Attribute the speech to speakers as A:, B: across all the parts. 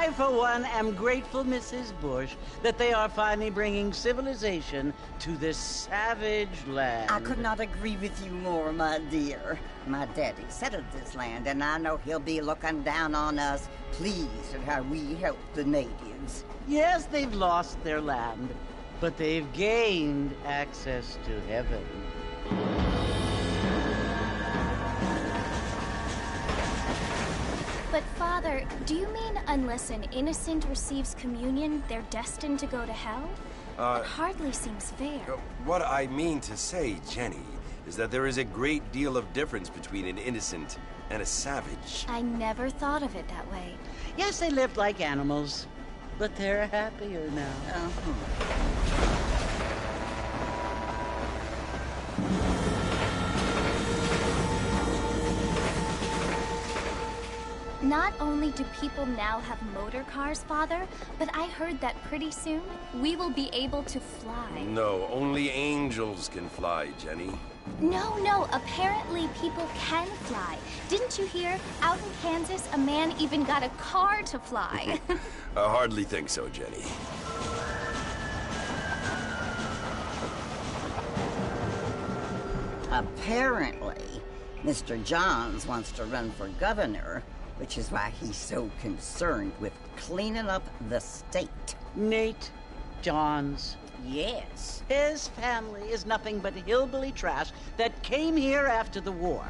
A: I, for one, am grateful, Mrs. Bush, that they are finally bringing civilization to this savage land.
B: I could not agree with you more, my dear. My daddy settled this land, and I know he'll be looking down on us, pleased at how we help the natives.
A: Yes, they've lost their land, but they've gained access to heaven.
C: But, Father, do you mean unless an innocent receives communion, they're destined to go to hell? That hardly seems fair.
D: What I mean to say, Jenny, is that there is a great deal of difference between an innocent and a savage.
C: I never thought of it that way.
A: Yes, they lived like animals, but they're happier now.
C: Not only do people now have motor cars, Father, but I heard that pretty soon we will be able to fly.
D: No, only angels can fly, Jenny.
C: No, apparently people can fly. Didn't you hear? Out in Kansas, a man even got a car to fly.
D: I hardly think so, Jenny.
B: Apparently, Mr. Johns wants to run for governor, which is why he's so concerned with cleaning up the state.
A: Nate Johns.
B: Yes.
A: His family is nothing but hillbilly trash that came here after the war.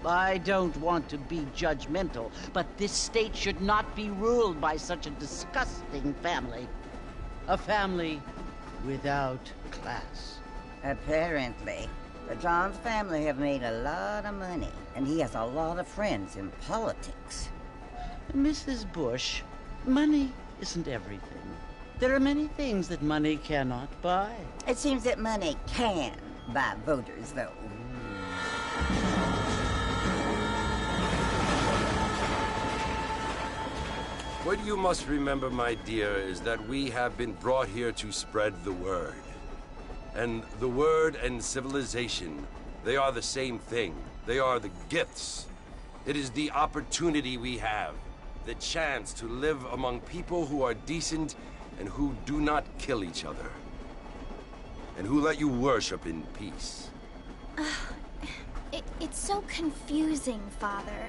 A: I don't want to be judgmental, but this state should not be ruled by such a disgusting family. A family without class.
B: Apparently. The Johns family have made a lot of money, and he has a lot of friends in politics.
A: Mrs. Bush, money isn't everything. There are many things that money cannot buy.
B: It seems that money can buy voters, though.
D: What you must remember, my dear, is that we have been brought here to spread the word. And the word and civilization, they are the same thing. They are the gifts. It is the opportunity we have, the chance to live among people who are decent and who do not kill each other, and who let you worship in peace.
C: It's so confusing, Father.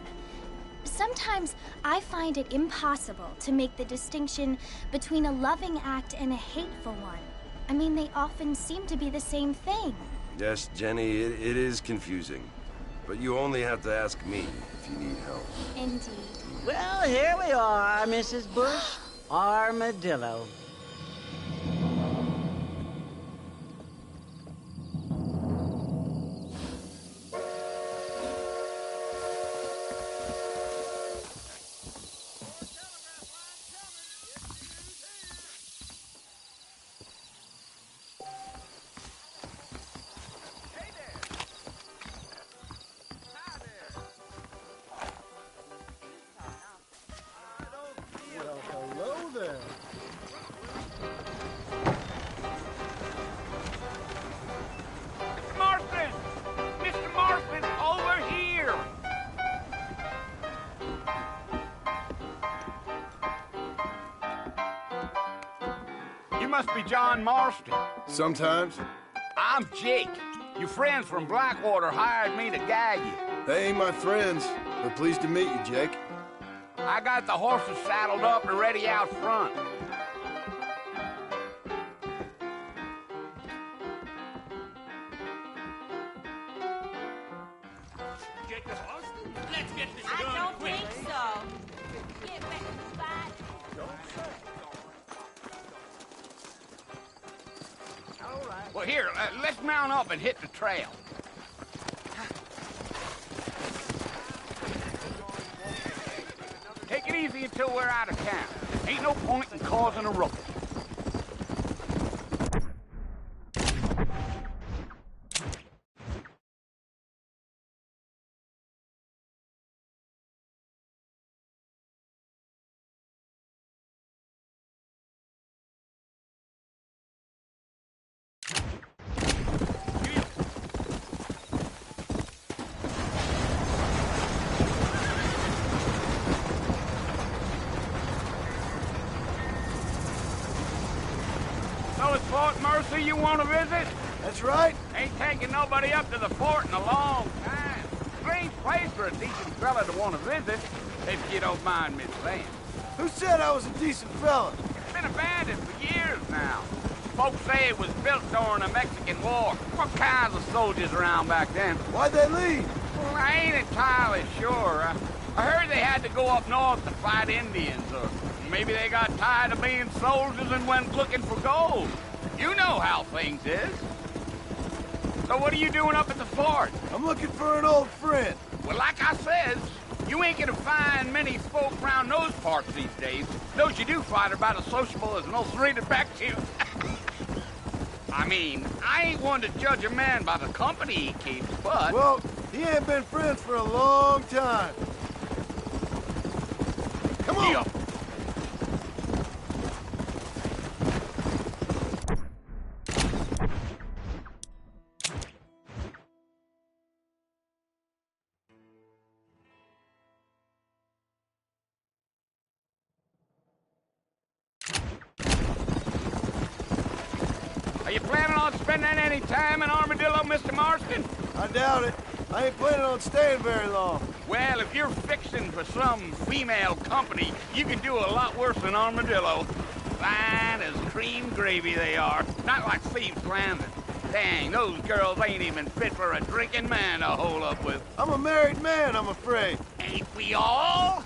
C: Sometimes I find it impossible to make the distinction between a loving act and a hateful one. I mean, they often seem to be the same thing.
D: Yes, Jenny, it is confusing. But you only have to ask me if you need help.
C: Indeed.
A: Well, here we are, Mrs. Bush. Armadillo.
E: You must be John Marston.
F: Sometimes.
E: I'm Jake. Your friends from Blackwater hired me to guide you.
F: They ain't my friends, but pleased to meet you, Jake.
E: I got the horses saddled up and ready out front.
G: Let's get this done.
H: I don't think so. Get back to the fight.
E: Well, here, let's mount up and hit the trail. Take it easy until we're out of town. Ain't no point in causing a ruckus. Armadillo's Fort Mercer you want to visit?
F: That's right.
E: Ain't taking nobody up to the fort in a long time. Strange place for a decent fella to want to visit, if you don't mind me saying.
F: Who said I was a decent fella?
E: It's been abandoned for years now. Folks say it was built during the Mexican War. What kinds of soldiers around back then?
F: Why'd they leave?
E: Well, I ain't entirely sure. I heard they had to go up north to fight Indians, or maybe they got tired of being soldiers and went looking for gold. You know how things is. So what are you doing up at the fort?
F: I'm looking for an old friend.
E: Well, like I says, you ain't gonna find many folk around those parts these days. Those you do find are about as sociable as an old serrated back to you. I mean, I ain't one to judge a man by the company he keeps, but...
F: Well, he ain't been friends for a long time. Come on!
E: Yeah. Are you planning on spending any time in Armadillo, Mr. Marston?
F: I doubt it. I ain't planning on staying very long.
E: Well, if you're fixing for some female company, you can do a lot worse than Armadillo. Fine as cream gravy they are. Not like Steve's Landing. Dang, those girls ain't even fit for a drinking man to hole up with.
F: I'm a married man, I'm afraid.
E: Ain't we all?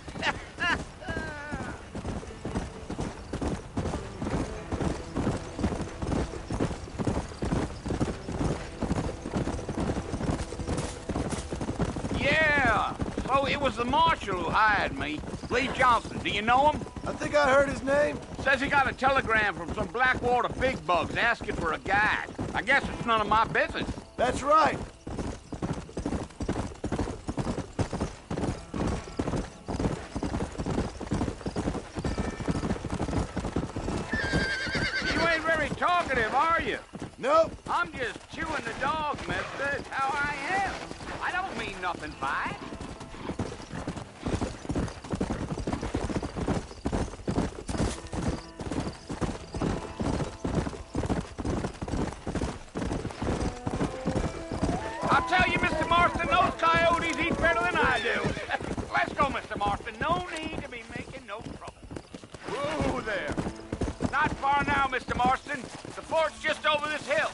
E: Yeah, so it was the marshal who hired me. Lee Johnson, do you know him?
F: I think I heard his name.
E: Says he got a telegram from some Blackwater big bugs asking for a guide. I guess it's none of my business.
F: That's right.
E: You ain't very talkative, are you?
F: Nope.
E: I'm just chewing the dog, mister. It's how I am. I don't mean nothing by it. I'll tell you, Mr. Marston, those coyotes eat better than I do. Let's go, Mr. Marston. No need to be making no trouble. Whoa there. Not far now, Mr. Marston. The fort's just over this hill.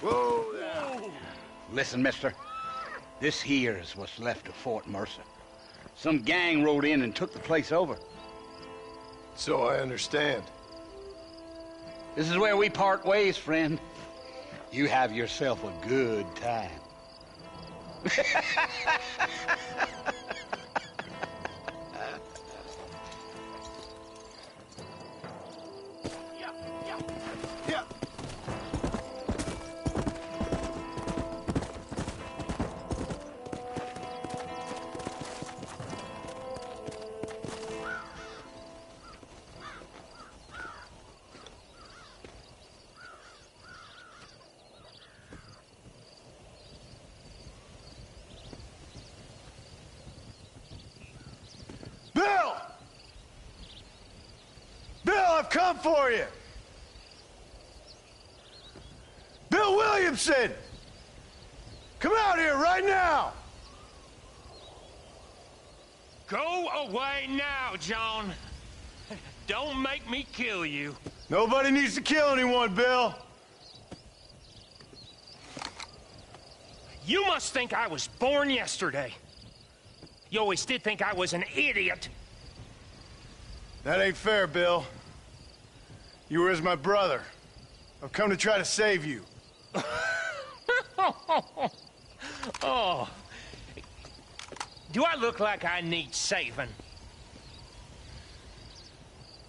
F: Whoa there.
E: Listen, mister. This here's what's left of Fort Mercer. Some gang rode in and took the place over.
F: So I understand.
E: This is where we part ways, friend. You have yourself a good time.
F: Yeah. Bill! Bill, I've come for you! Bill Williamson! Come out here right now!
G: Go away now, John. Don't make me kill you.
F: Nobody needs to kill anyone, Bill.
G: You must think I was born yesterday. You always did think I was an idiot.
F: That ain't fair, Bill. You were as my brother. I've come to try to save you.
G: Oh. Do I look like I need saving?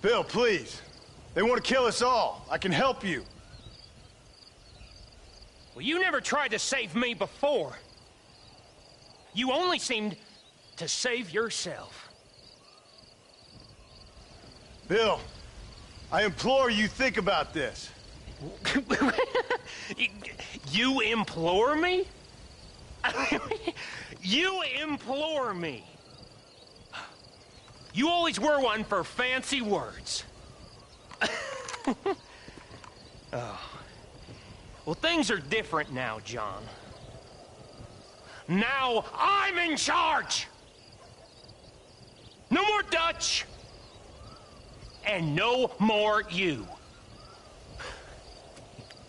F: Bill, please. They want to kill us all. I can help you.
G: Well, you never tried to save me before. You only seemed to save yourself.
F: Bill, I implore you think about this.
G: You implore me? You implore me. You always were one for fancy words. Oh. Well, things are different now, John. Now I'm in charge! No more Dutch! And no more you.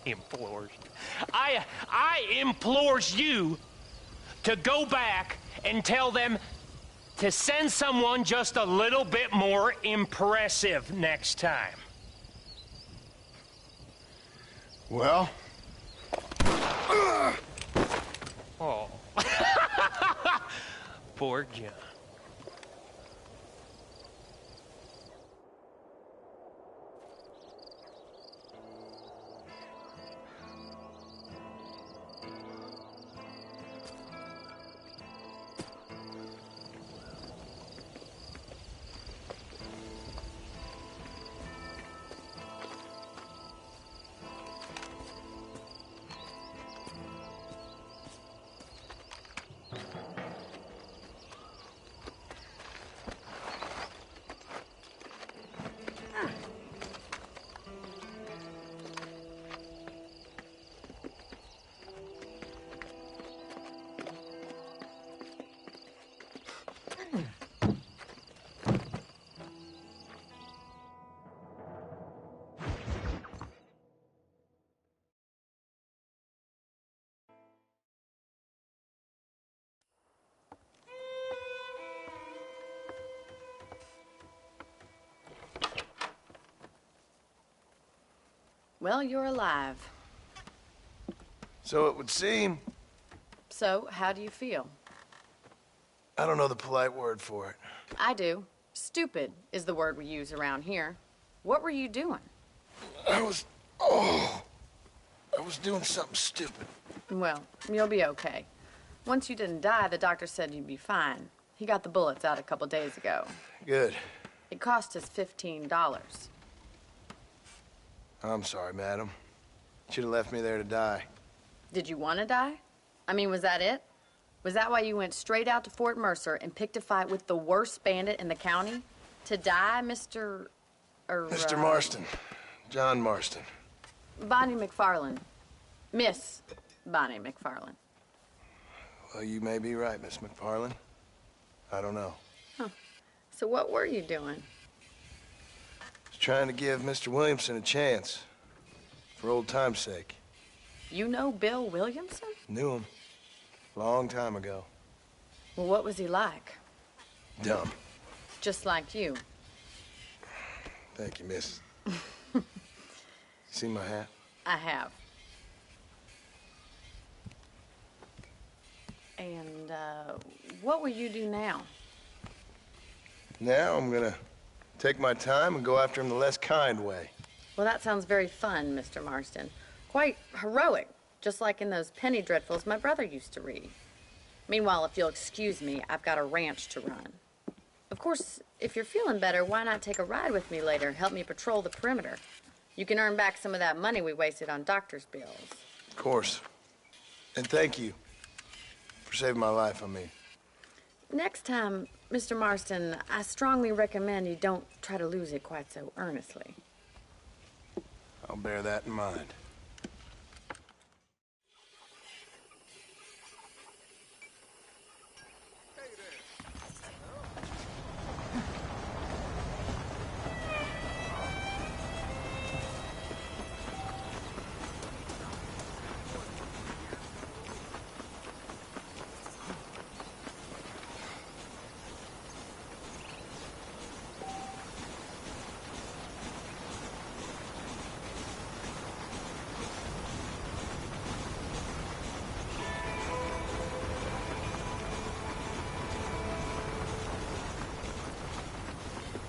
G: Implores. I implores you to go back and tell them to send someone just a little bit more impressive next time.
F: Well?
G: Oh. Poor John.
I: Well, you're alive.
F: So it would seem.
I: So, how do you feel?
F: I don't know the polite word for it.
I: I do. Stupid is the word we use around here. What were you doing?
F: I was doing something stupid.
I: Well, you'll be okay. Once you didn't die, the doctor said you'd be fine. He got the bullets out a couple days ago.
F: Good.
I: It cost us $15.
F: I'm sorry, madam. Should have left me there to die.
I: Did you want to die? I mean, was that it? Was that why you went straight out to Fort Mercer and picked a fight with the worst bandit in the county? To die, Mr.
F: Mr. Marston. John Marston.
I: Bonnie McFarland. Miss Bonnie McFarland.
F: Well, you may be right, Miss McFarland. I don't know.
I: Huh. So what were you doing?
F: Just trying to give Mr. Williamson a chance. For old time's sake.
I: You know Bill Williamson?
F: Knew him. Long time ago.
I: Well, what was he like?
F: Dumb.
I: Just like you.
F: Thank you, miss. See my hat?
I: I have. And, what will you do now?
F: Now I'm gonna take my time and go after him the less kind way.
I: Well, that sounds very fun, Mr. Marston. Quite heroic, just like in those penny dreadfuls my brother used to read. Meanwhile, if you'll excuse me, I've got a ranch to run. Of course, if you're feeling better, why not take a ride with me later? Help me patrol the perimeter. You can earn back some of that money we wasted on doctor's bills.
F: Of course. And thank you for saving my life, I mean.
I: Next time, Mr. Marston, I strongly recommend you don't try to lose it quite so earnestly.
F: I'll bear that in mind.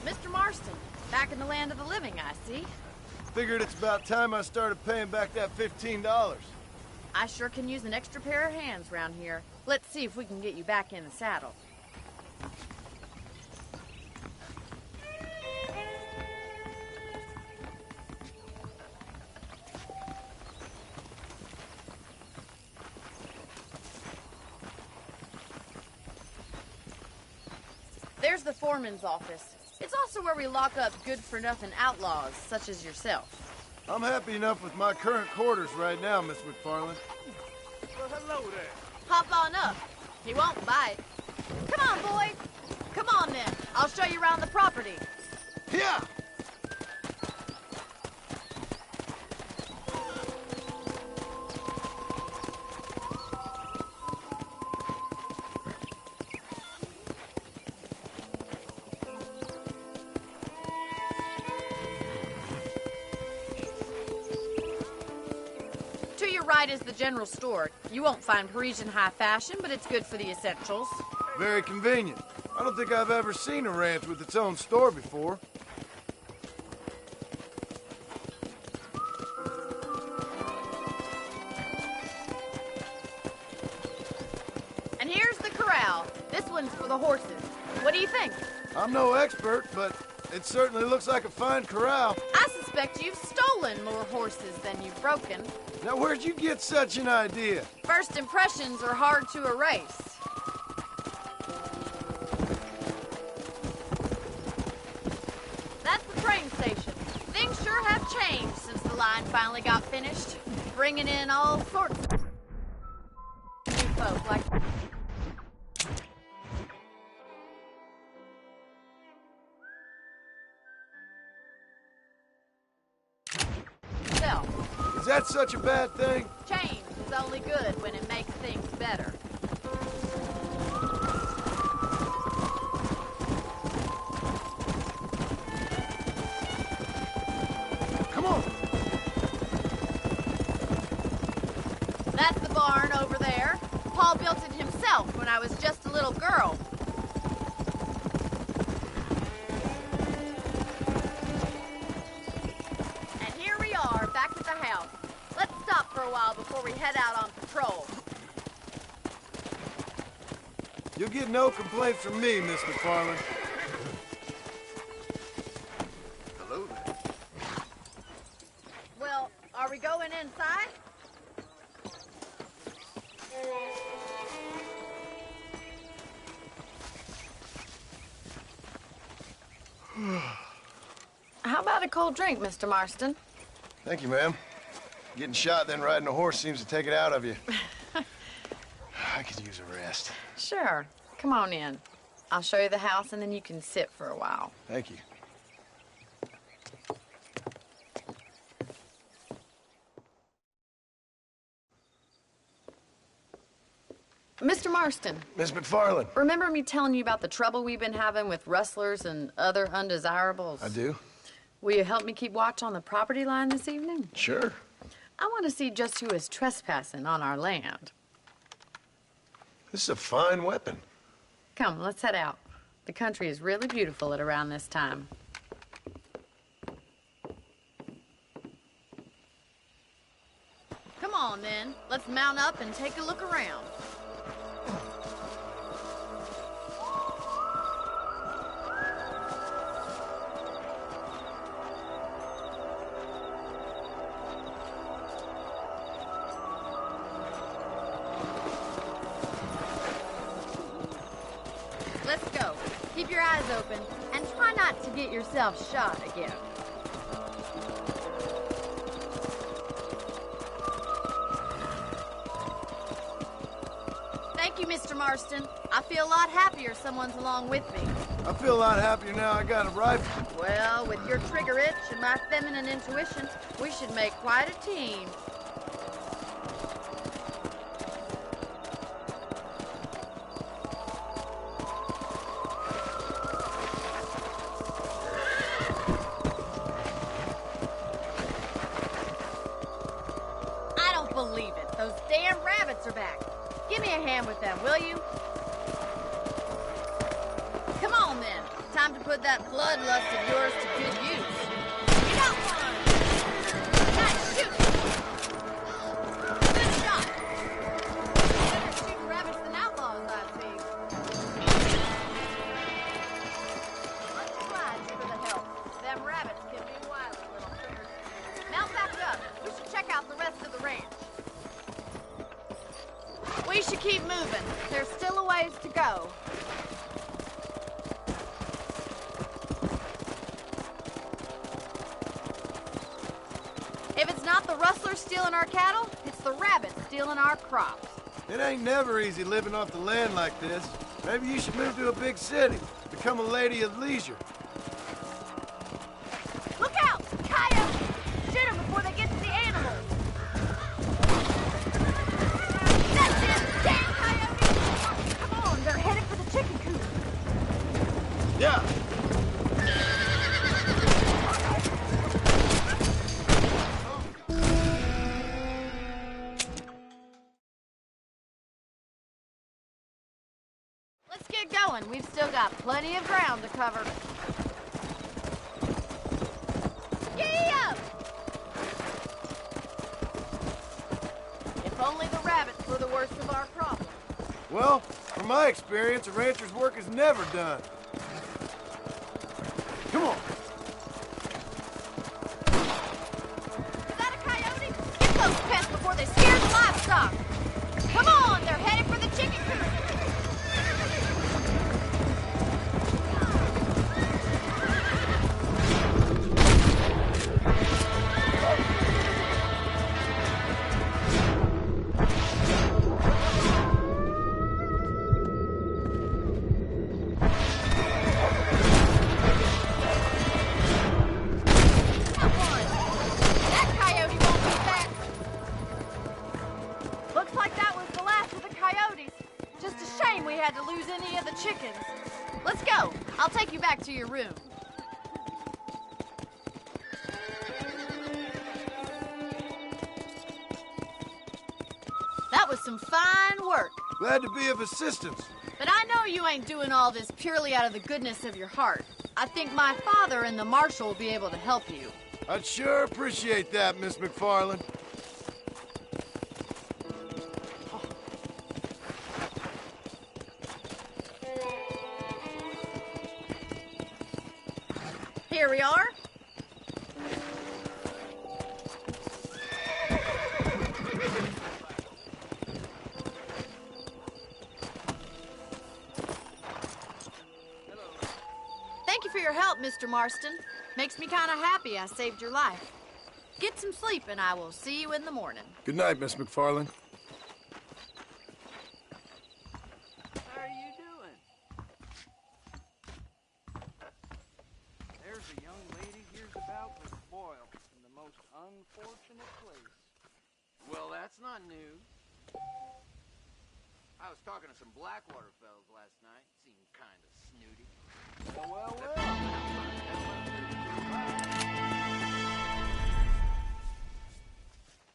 I: Mr. Marston, back in the land of the living, I see.
F: Figured it's about time I started paying back that $15.
I: I sure can use an extra pair of hands round here. Let's see if we can get you back in the saddle. There's the foreman's office. It's also where we lock up good-for-nothing outlaws, such as yourself.
F: I'm happy enough with my current quarters right now, Miss McFarland.
E: Well, hello there.
I: Hop on up. He won't bite. Come on, boys. Come on, then. I'll show you around the property.
F: Yeah!
I: To your right is the general store. You won't find Parisian high fashion, but it's good for the essentials.
F: Very convenient. I don't think I've ever seen a ranch with its own store before.
I: And here's the corral. This one's for the horses. What do you think?
F: I'm no expert, but it certainly looks like a fine corral.
I: I suspect you've stolen more horses than you've broken.
F: Now, where'd you get such an idea?
I: First impressions are hard to erase. That's the train station. Things sure have changed since the line finally got finished, bringing in all sorts of new folk like... yourself.
F: Is that such a bad thing?
I: Change is only good when it makes things better.
F: Come on.
I: That's the barn over there. Paul built it himself when I was just a little girl. And here we are, back at the house. Let's stop for a while before we head out on patrol.
F: You'll get no complaints from me, Miss McFarland.
E: Hello there.
I: Well, are we going inside? How about a cold drink, Mr. Marston?
F: Thank you, ma'am. Getting shot, then riding a horse seems to take it out of you. I could use a rest.
I: Sure. Come on in. I'll show you the house, and then you can sit for a while.
F: Thank you.
I: Mr. Marston,
F: Miss McFarland.
I: remember me telling you about the trouble we've been having with rustlers and other undesirables?
F: I do?
I: Will you help me keep watch on the property line this evening?
F: Sure.
I: I want to see just who is trespassing on our land.
F: This is a fine weapon.
I: Come, let's head out. The country is really beautiful at around this time. Come on, then. Let's mount up and take a look around. Let's go. Keep your eyes open and try not to get yourself shot again. Thank you, Mr. Marston. I feel a lot happier someone's along with me.
F: I feel a lot happier now I got a rifle.
I: Well, with your trigger itch and my feminine intuition, we should make quite a team. I don't believe it. Those damn rabbits are back. Give me a hand with them, will you? Come on, then. Time to put that bloodlust of yours to good use. You got one! Nice shoot! Good shot! Better shoot rabbits than outlaws, I see. Let's oblige you for the help. Them rabbits can be wild, little critters. Mount back up. We should check out the rest of the ranch. We should keep moving. There's still a ways to go. If it's not the rustlers stealing our cattle, it's the rabbits stealing our crops.
F: It ain't never easy living off the land like this. Maybe you should move to a big city. Become a lady of leisure.
H: Look out! Coyotes! Shoot them before they get to the animals! That's it! Damn coyotes! Come on, they're headed for the chicken coop.
F: Yeah.
I: Let's get going. We've still got plenty of ground to cover.
H: Yeah!
I: If only the rabbits were the worst of our problems.
F: Well, from my experience, a rancher's work is never done. Come on.
H: Is that a coyote? Get those pests before they scare the livestock! Come on, they're headed for the chicken coop! That coyote won't be back!
I: Looks like that was the last of the coyotes. Just a shame we had to lose any of the chickens. Let's go. I'll take you back to your room. That was some fine work.
F: Glad to be of assistance.
I: But I know you ain't doing all this purely out of the goodness of your heart. I think my father and the marshal will be able to help you.
F: I'd sure appreciate that, Miss McFarland.
I: Here we are. Thank you for your help, Mr. Marston. Makes me kind of happy I saved your life. Get some sleep and I will see you in the morning.
F: Good night, Miss McFarland.
E: How are you doing? There's a young lady here's about was spoiled in the most unfortunate place.
J: Well, that's not news. I was talking to some Blackwater fellas last night. Seemed kind of snooty.
E: Well.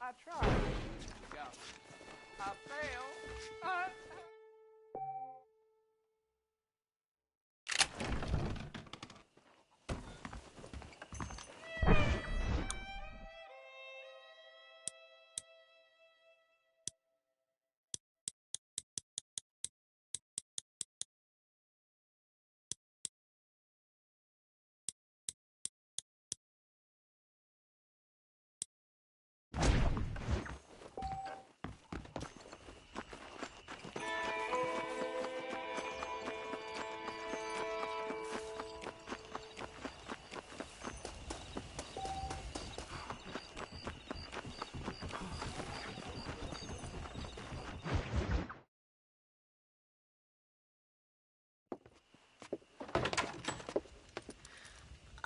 E: I tried. I failed.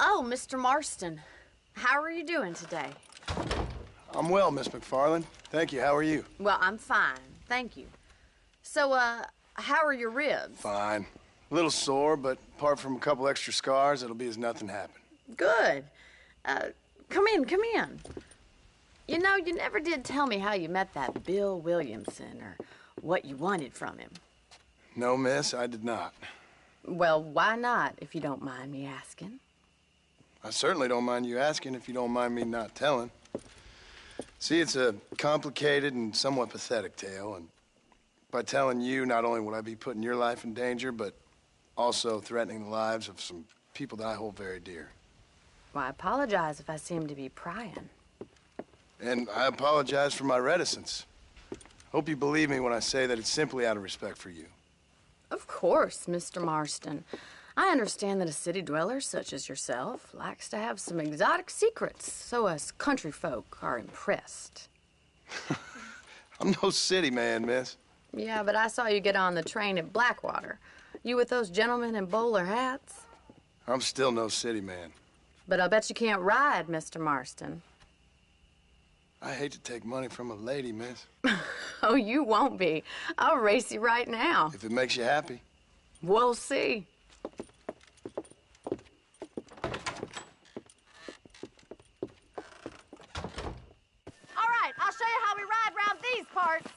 I: Oh, Mr. Marston. How are you doing today?
F: I'm well, Miss McFarland. Thank you. How are you?
I: Well, I'm fine. Thank you. So, how are your ribs?
F: Fine. A little sore, but apart from a couple extra scars, it'll be as nothing happened.
I: Good. Come in. You know, you never did tell me how you met that Bill Williamson or what you wanted from him.
F: No, miss, I did not.
I: Well, why not, if you don't mind me asking?
F: I certainly don't mind you asking if you don't mind me not telling. See, it's a complicated and somewhat pathetic tale, and by telling you, not only would I be putting your life in danger, but also threatening the lives of some people that I hold very dear.
I: Well, I apologize if I seem to be prying.
F: And I apologize for my reticence. Hope you believe me when I say that it's simply out of respect for you.
I: Of course, Mr. Marston. I understand that a city dweller such as yourself likes to have some exotic secrets, so us country folk are impressed.
F: I'm no city man, miss.
I: Yeah, but I saw you get on the train at Blackwater. You with those gentlemen in bowler hats?
F: I'm still no city man.
I: But I'll bet you can't ride, Mr. Marston.
F: I hate to take money from a lady, miss.
I: Oh, you won't be. I'll race you right now.
F: If it makes you happy.
I: We'll see.
H: All right, I'll show you how we ride around these parts.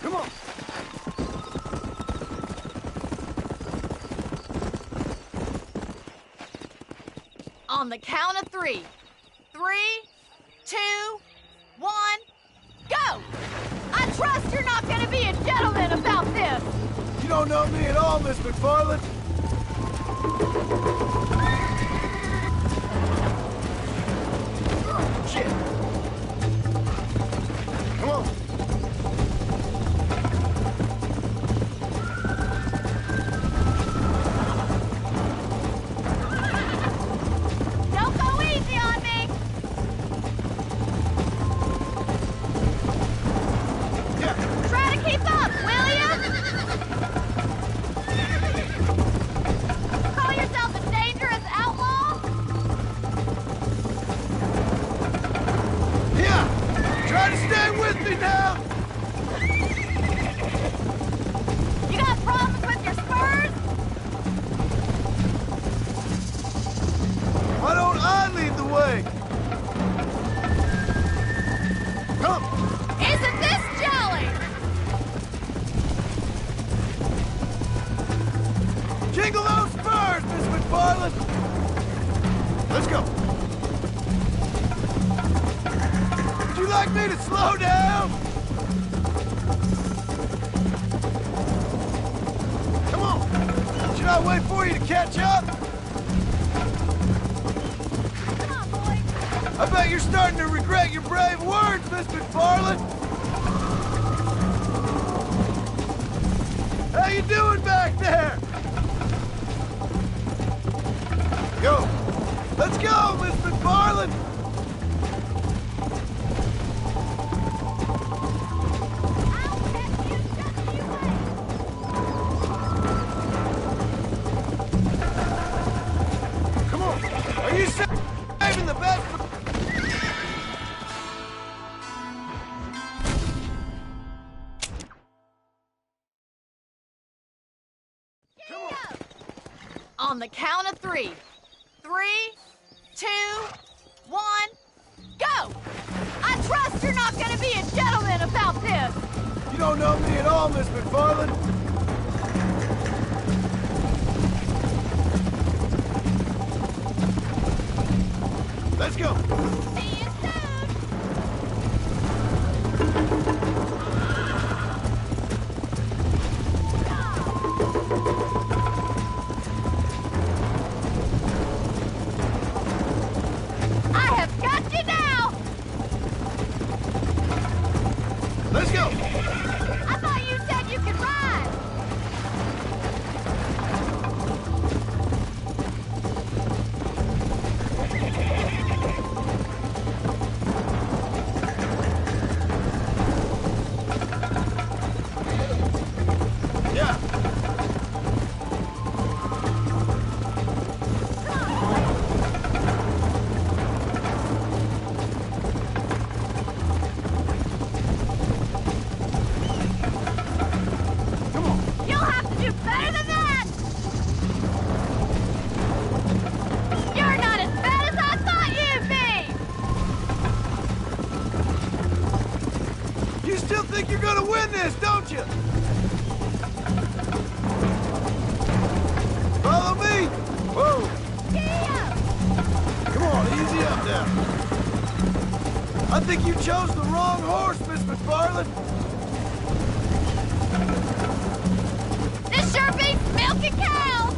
F: Come on.
H: On the count of 3. 3, 2, 1, go! I trust you're not gonna be a gentleman about this.
F: You don't know me at all, Miss McFarland. Shit. Come on.
H: Don't go easy on me. Try to keep up, will ya? Call yourself a dangerous outlaw?
F: Yeah! Try to stay with me now!
H: You got problems with your spurs?
F: Why don't I lead the way? Come!
H: Isn't this jelly?
F: Jingle those spurs, Miss McFarland! Let's go! Would you like me to slow down? Come on! Should I wait for you to catch up?
H: Come on, boy.
F: I bet you're starting to regret your brave words, Miss McFarland! How you doing back there? Go! Let's go, Miss McFarland!
H: I'll catch you just you wait.
F: Come on! Are you saving the best for...
H: On the count of 3. 3, 2, 1, go! I trust you're not gonna be a gentleman about this.
F: You don't know me at all, Miss McFarland. Let's go.
H: See you soon. I have got you now.
F: Let's go.
H: I thought you said you could ride.
F: Yeah.
H: You'll have to do better than that. You're not as bad as I thought you'd be.
F: You still think you're gonna win this, don't you? Follow me. Whoa. Come on, easy up now. I think you chose the wrong horse, Miss McFarland.
H: This sure beats milking cows.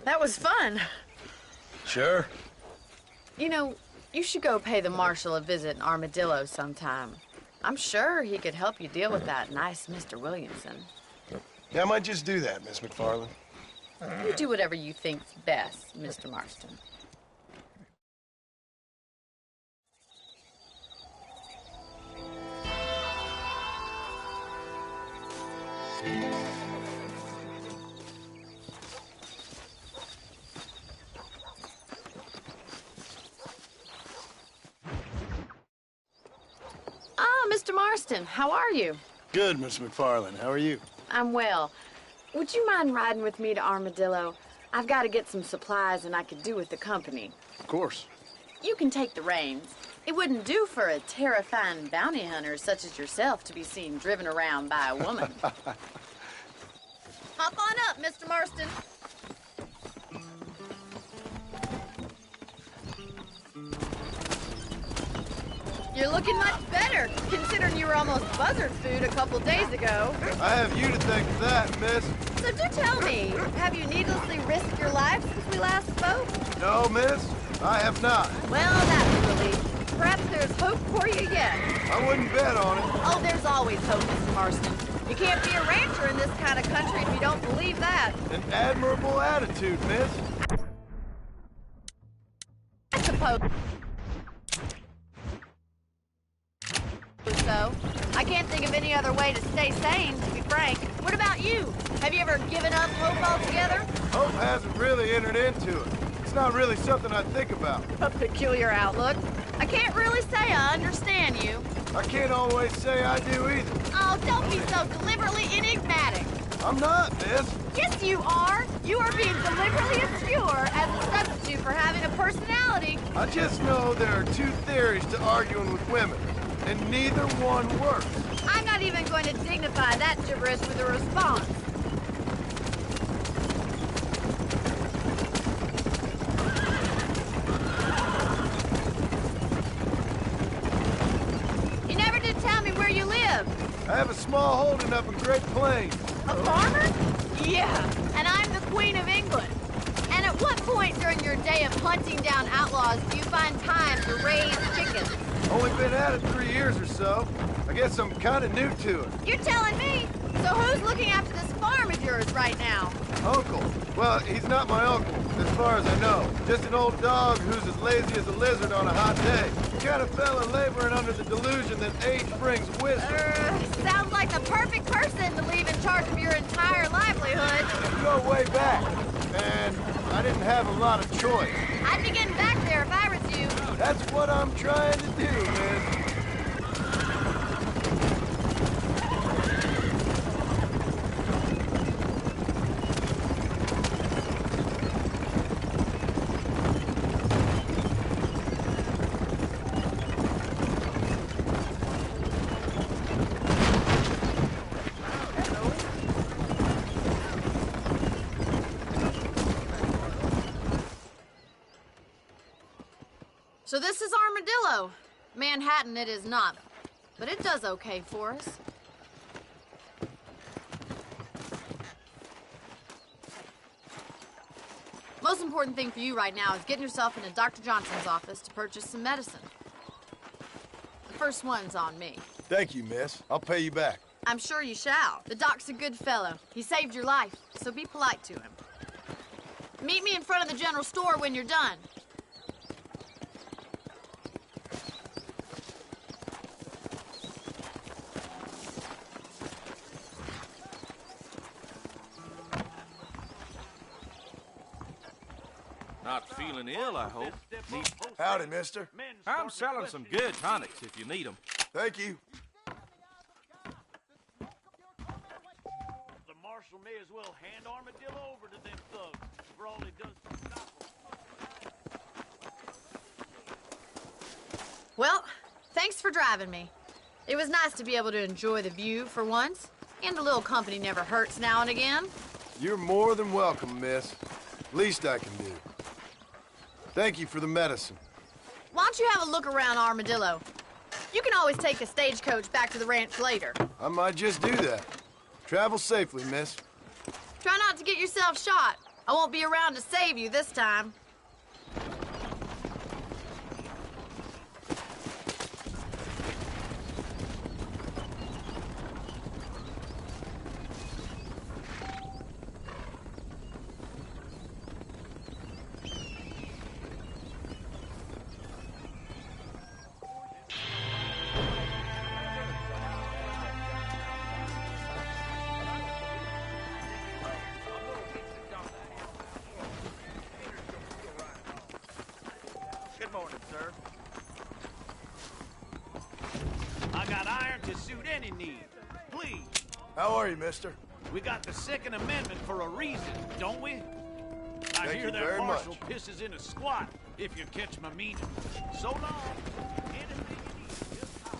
I: That was fun.
F: Sure.
I: You know, you should go pay the marshal a visit in Armadillo sometime. I'm sure he could help you deal with that nice Mr. Williamson.
F: Yeah, I might just do that, Miss McFarland.
I: You do whatever you think's best, Mr. Marston. Ah, Mr. Marston, how are you?
F: Good, Miss McFarland. How are you?
I: I'm well. Would you mind riding with me to Armadillo? I've got to get some supplies and I could do with the company.
F: Of course.
I: You can take the reins. It wouldn't do for a terrifying bounty hunter such as yourself to be seen driven around by a woman. Hop on up, Mr. Marston. You're looking much better, considering you were almost buzzard food a couple days ago.
F: I have you to thank for that, miss.
I: So do tell me, have you needlessly risked your life since we last spoke?
F: No, miss, I have not.
I: Well, that's a relief. Perhaps there's hope for you yet.
F: I wouldn't bet on it.
I: Oh, there's always hope, Mr. Marston. You can't be a rancher in this kind of country if you don't believe that.
F: An admirable attitude, miss.
I: I suppose so. I can't think of any other way to stay sane, to be frank. What about you? Have you ever given up hope altogether?
F: Hope hasn't really entered into it. It's not really something I think about.
I: A peculiar outlook. I can't really say I understand you.
F: I can't always say I do either.
I: Oh, don't be so deliberately enigmatic.
F: I'm not, miss.
I: Yes, you are. You are being deliberately obscure as a substitute for having a personality.
F: I just know there are two theories to arguing with women, and neither one works.
I: I'm not even going to dignify that gibberish with a response. You never did tell me where you live.
F: I have a small holding up in Great Plains.
I: A farmer? Yeah, and I'm the Queen of England. And at what point during your day of hunting down outlaws do you find time to raise chickens?
F: Only been at it 3 years or so. I guess I'm kind of new to it.
I: You're telling me? So who's looking after this farm of yours right now?
F: Uncle. Well, he's not my uncle, as far as I know. Just an old dog who's as lazy as a lizard on a hot day. The kind of fella laboring under the delusion that age brings wisdom.
I: Sounds like the perfect person to leave in charge of your entire livelihood.
F: You go way back, and I didn't have a lot of choice.
I: I'd be getting back there if I was you.
F: That's what I'm trying to do, man.
I: So this is Armadillo. Manhattan it is not, but it does okay for us. Most important thing for you right now is getting yourself into Dr. Johnson's office to purchase some medicine. The first one's on me.
F: Thank you, miss. I'll pay you back.
I: I'm sure you shall. The doc's a good fellow. He saved your life, so be polite to him. Meet me in front of the general store when you're done.
K: Not feeling ill, I hope.
F: Howdy, mister.
K: I'm selling some good tonics if you need them.
F: Thank you.
L: The marshal may as well hand Armadillo over to them thugs for all he does to stop them.
I: Well, thanks for driving me. It was nice to be able to enjoy the view for once, and a little company never hurts now and again.
F: You're more than welcome, miss. Least I can do. Thank you for the medicine.
I: Why don't you have a look around Armadillo? You can always take a stagecoach back to the ranch later.
F: I might just do that. Travel safely, miss.
I: Try not to get yourself shot.
H: I won't be around to save you this time.
L: Good morning, sir. I got iron to suit any need. Please.
F: How are you, mister?
L: We got the Second Amendment for a reason, don't we? I
F: Thank
L: hear
F: you
L: that
F: very
L: marshal
F: much.
L: pisses in a squat, if you catch my meaning. So long. Anything you need, just holler.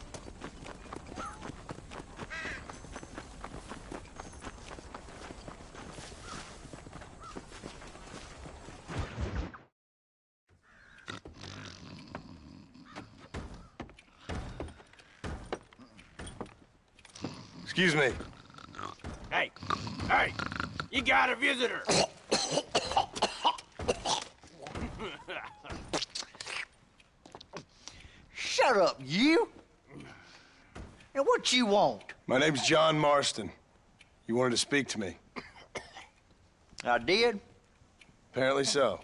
F: Excuse me.
L: Hey, hey, you got a visitor.
M: Shut up, you! And what you want?
F: My name's John Marston. You wanted to speak to me.
M: I did?
F: Apparently so.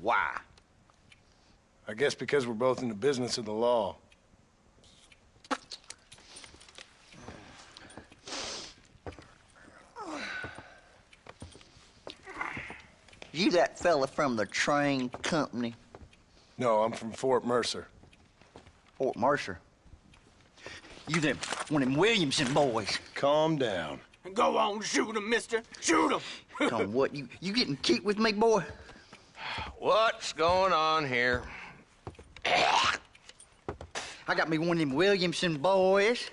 M: Why?
F: I guess because we're both in the business of the law.
M: You that fella from the train company?
F: No, I'm from Fort Mercer.
M: Fort Mercer? You them one of them Williamson boys?
F: Calm down.
L: Go on, shoot him, mister. Shoot him.
M: On what? You getting cute with me, boy?
J: What's going on here?
M: I got me one of them Williamson boys.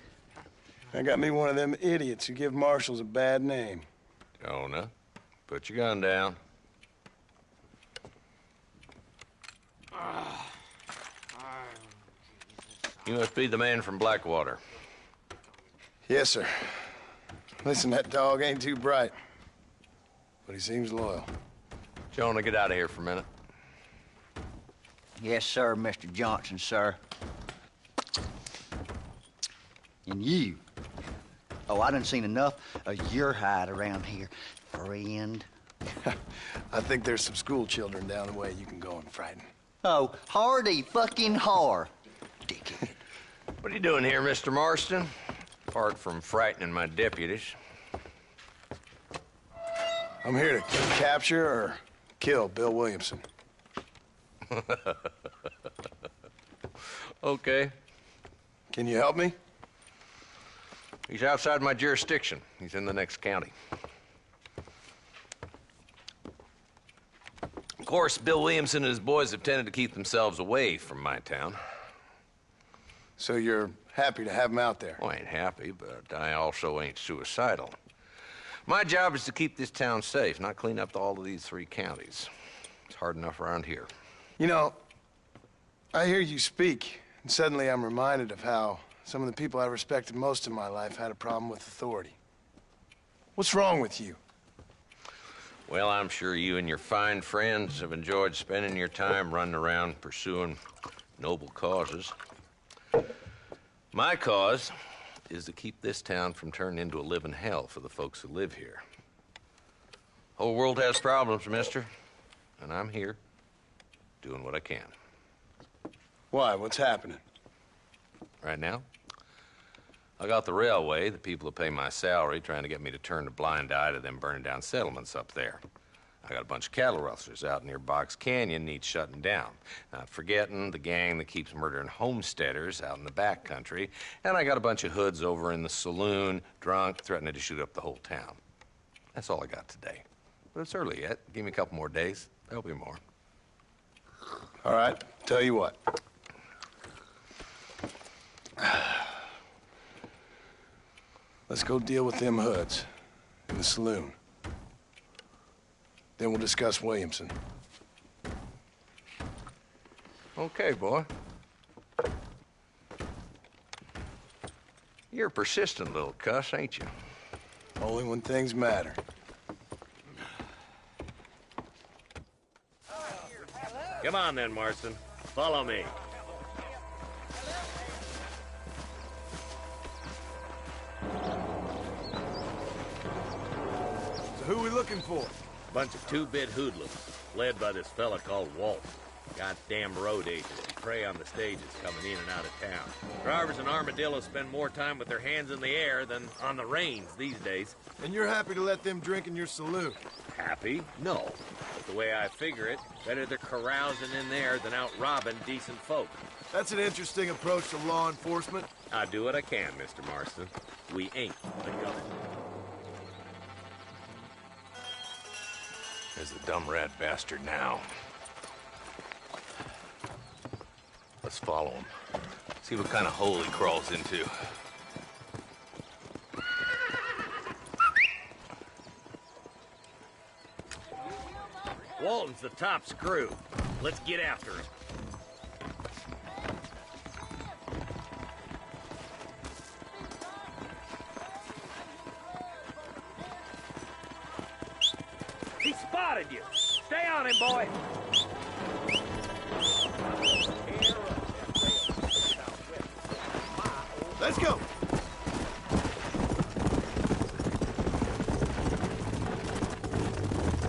F: I got me one of them idiots who give marshals a bad name.
J: Jonah, put your gun down. You must be the man from Blackwater.
F: Yes, sir. Listen, that dog ain't too bright, but he seems loyal.
J: Jonah, get out of here for a minute.
M: Yes, sir, Mr. Johnson, sir. And you. Oh, I done seen enough of your hide around here, friend.
F: I think there's some school children down the way you can go and frighten.
M: Oh, hardy fucking har. Dickhead.
J: What are you doing here, Mr. Marston? Apart from frightening my deputies.
F: I'm here to capture or kill Bill Williamson.
J: Okay.
F: Can you help me?
J: He's outside my jurisdiction. He's in the next county. Of course, Bill Williamson and his boys have tended to keep themselves away from my town.
F: So you're happy to have him out there?
J: Well, I ain't happy, but I also ain't suicidal. My job is to keep this town safe, not clean up all of these 3 counties. It's hard enough around here.
F: You know, I hear you speak, and suddenly I'm reminded of how some of the people I respected most in my life had a problem with authority. What's wrong with you?
J: Well, I'm sure you and your fine friends have enjoyed spending your time running around pursuing noble causes. My cause is to keep this town from turning into a living hell for the folks who live here. Whole world has problems, mister, and I'm here doing what I can.
F: Why? What's happening?
J: Right now, I got the railway, the people who pay my salary, trying to get me to turn a blind eye to them burning down settlements up there. I got a bunch of cattle rustlers out near Box Canyon needs shutting down. Not forgetting the gang that keeps murdering homesteaders out in the back country. And I got a bunch of hoods over in the saloon, drunk, threatening to shoot up the whole town. That's all I got today. But it's early yet. Give me a couple more days. There'll be more.
F: All right, tell you what. Let's go deal with them hoods in the saloon. Then we'll discuss Williamson.
J: Okay, boy. You're a persistent little cuss, ain't you?
F: Only when things matter.
N: Come on then, Marston. Follow me.
F: So who we looking for?
N: Bunch of two-bit hoodlums, led by this fella called Walt. Goddamn road agents who prey on the stages coming in and out of town. Drivers and armadillos spend more time with their hands in the air than on the reins these days.
F: And you're happy to let them drink in your saloon?
N: Happy? No. But the way I figure it, better they're carousing in there than out robbing decent folk.
F: That's an interesting approach to law enforcement.
N: I do what I can, Mr. Marston. We ain't the government.
J: There's the dumb rat bastard now. Let's follow him. See what kind of hole he crawls into.
N: Walton's the top screw. Let's get after him. He spotted you. Stay on him, boy.
F: Let's go.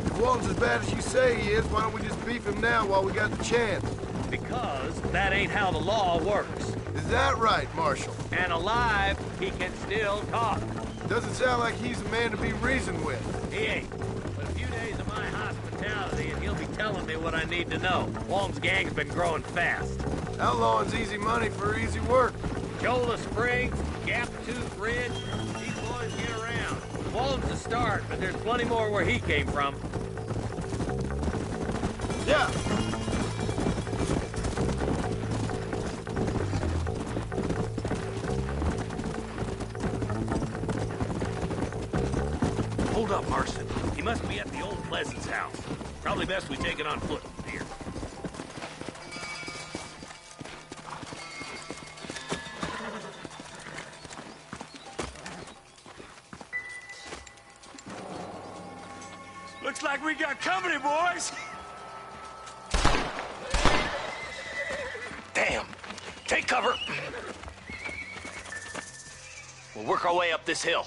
F: If Walton's as bad as you say he is, why don't we just beef him now while we got the chance?
N: Because that ain't how the law works.
F: Is that right, Marshal?
N: And alive, he can still talk.
F: Doesn't sound like he's a man to be reasoned with.
N: He ain't. But a few days of my hospitality, and he'll be telling me what I need to know. Walton's gang's been growing fast.
F: Outlawing's easy money for easy work.
N: Jola Springs, Gap Tooth Ridge, these boys get around. Walton's the start, but there's plenty more where he came from.
F: Yeah.
N: Hold up, Marston. He must be at the old Pleasance house. Probably best we take it on foot from here.
L: Looks like we got company, boys.
O: Damn. Take cover. We'll work our way up this hill.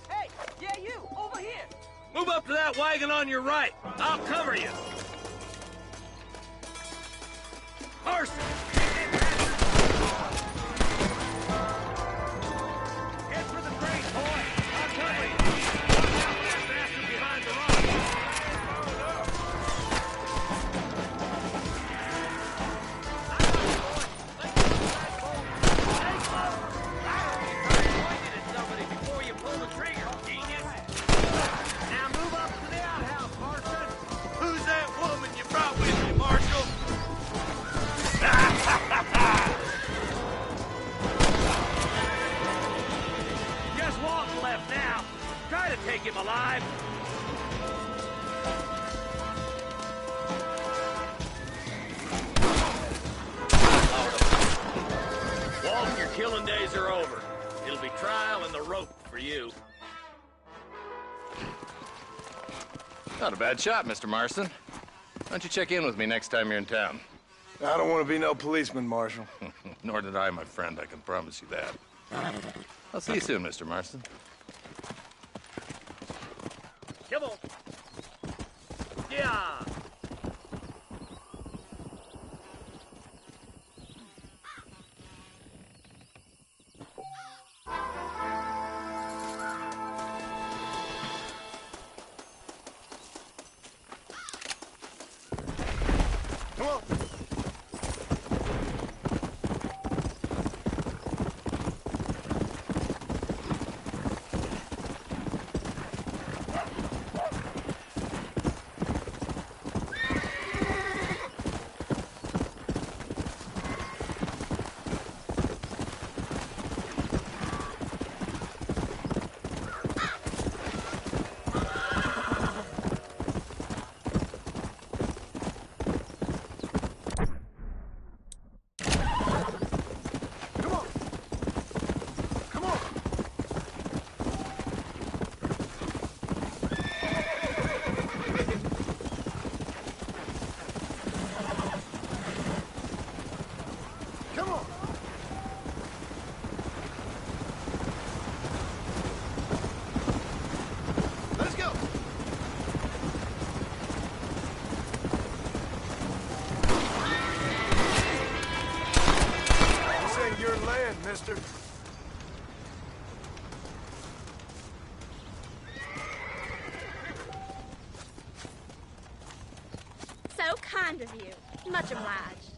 A: Hey, yeah, you, over here.
N: Move up to that wagon on your right. I'll cover you. Marston! Head for the crate, boy. I'll cover you. Watch out for that bastard behind the rock. Somebody before you pull the trigger, genius. Now move up to the outhouse, Marston.
L: Who's that woman you brought with you, Marshal?
N: Just Walton left now. Try to take him alive. Walton, your killing days are over. It'll be trial and the rope for you.
J: Not a bad shot, Mr. Marston. Why don't you check in with me next time you're in town?
F: I don't want to be no policeman, Marshal.
J: Nor did I, my friend. I can promise you that. I'll see you soon, Mr. Marston.
N: Come on. Yeah.
F: Come on.
P: kind of you. Much obliged.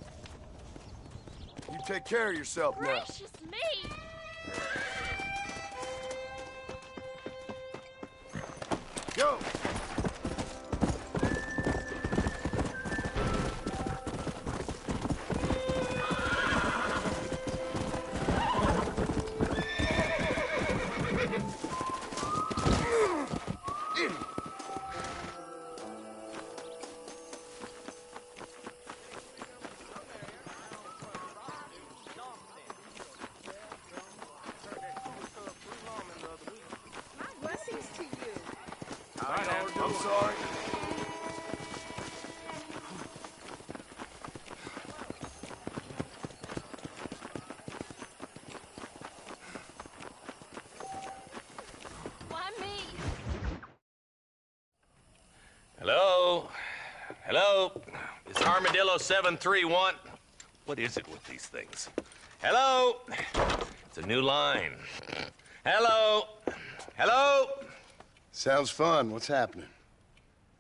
F: You take care of yourself now.
P: Gracious me!
F: Go! I'm sorry.
P: Why me?
J: Hello? Hello? It's Armadillo 731. What is it with these things? Hello? It's a new line. Hello? Hello?
F: Sounds fun. What's happening?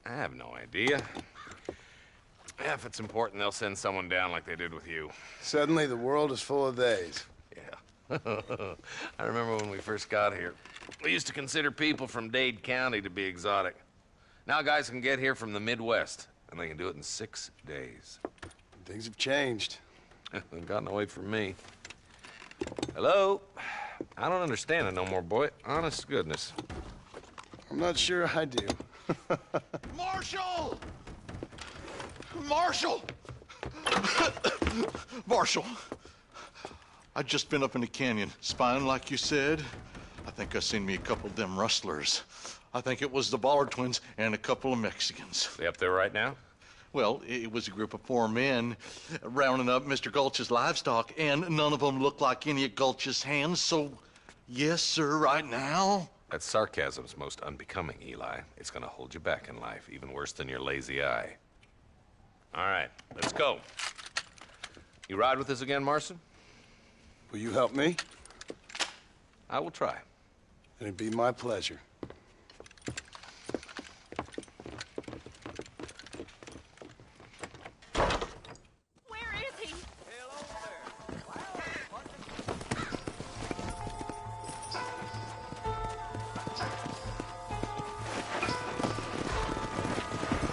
J: I have no idea. Yeah, if it's important, they'll send someone down like they did with you.
F: Suddenly, the world is full of theys.
J: Yeah. I remember when we first got here. We used to consider people from Dade County to be exotic. Now guys can get here from the Midwest, and they can do it in 6 days.
F: Things have changed.
J: They've gotten away from me. Hello? I don't understand it no more, boy. Honest to goodness.
F: I'm not sure I do.
L: Marshal! Marshal! Marshal! I just been up in the canyon, spying like you said. I think I seen me a couple of them rustlers. I think it was the Ballard twins and a couple of Mexicans.
J: They up there right now?
L: Well, it was a group of 4 men rounding up Mr. Gulch's livestock, and none of them looked like any of Gulch's hands, so yes, sir, right now.
J: That sarcasm's most unbecoming, Eli. It's gonna hold you back in life, even worse than your lazy eye. All right, let's go. You ride with us again, Marston?
F: Will you help me?
J: I will try.
F: It'd be my pleasure.
P: Where is he?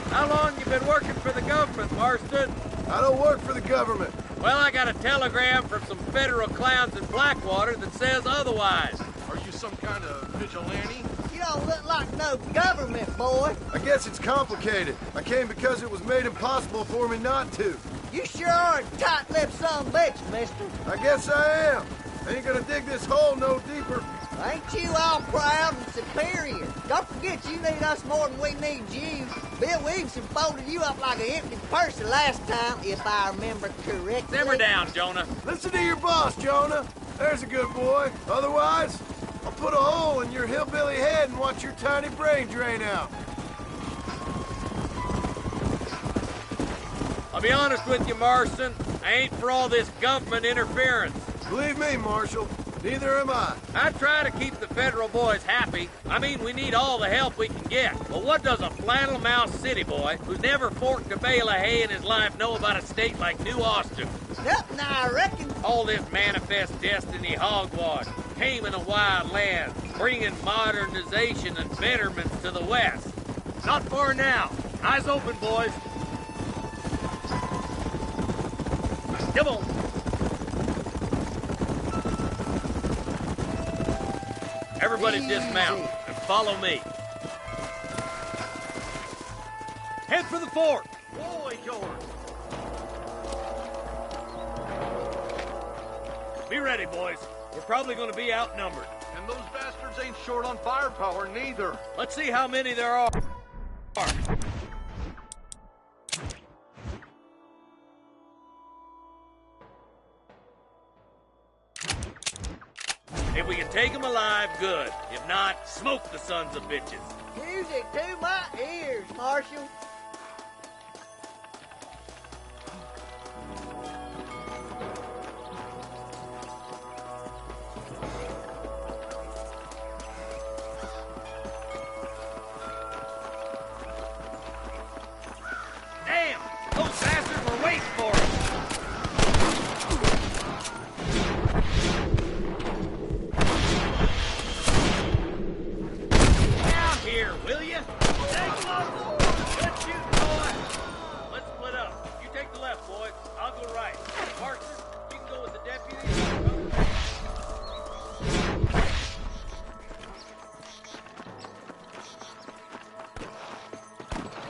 E: How long you been working for the government, Marston?
F: I don't work for the government.
E: Well, I got a telegram from some federal clowns in Blackwater that says otherwise.
K: Are you some kind of vigilante?
B: You don't look like no government, boy.
F: I guess it's complicated. I came because it was made impossible for me not to.
B: You sure are a tight-lipped son of a bitch, mister.
F: I guess I am. I ain't gonna dig this hole no deeper.
B: Ain't you all proud and superior? Don't forget you need us more than we need you. Bill Williamson folded you up like an empty purse the last time, if I remember correctly.
E: Simmer down, Jonah.
F: Listen to your boss, Jonah. There's a good boy. Otherwise, I'll put a hole in your hillbilly head and watch your tiny brain drain out.
E: I'll be honest with you, Marston. I ain't for all this government interference.
F: Believe me, Marshal, neither am I.
E: I try to keep the federal boys happy. I mean, we need all the help we can get. But what does a flannel-mouthed city boy who's never forked a bale of hay in his life know about a state like New Austin?
B: Nothing, I reckon.
E: All this manifest destiny hogwash, taming a wild land, bringing modernization and betterments to the West. Not far now. Eyes open, boys. Come on. Everybody dismount and follow me. Head for the fort.
K: Boy, George.
E: Be ready, boys. We're probably going to be outnumbered.
K: And those bastards ain't short on firepower, neither.
E: Let's see how many there are. If we can take them alive, good. If not, smoke the sons of bitches.
B: Music to my ears, Marshal.
E: Damn! Those
N: here, will you? Take low. Good shooting, boy. Let's split up. You take the left, boys. I'll go right. Parker, you can go with the deputy.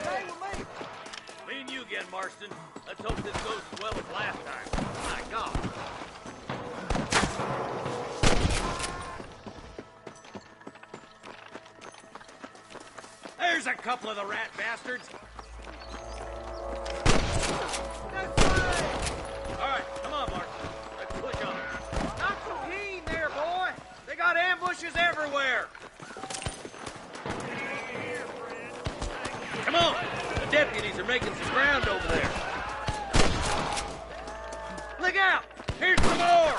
B: Stay with me.
N: Me and you again, Marston. Let's hope this goes as well as last time. My God. There's a couple of the rat bastards. All right, come on, Marston. Let's push on.
K: Not so keen there, boy. They got ambushes everywhere.
N: Come on. The deputies are making some ground over there.
K: Look out! Here's some more!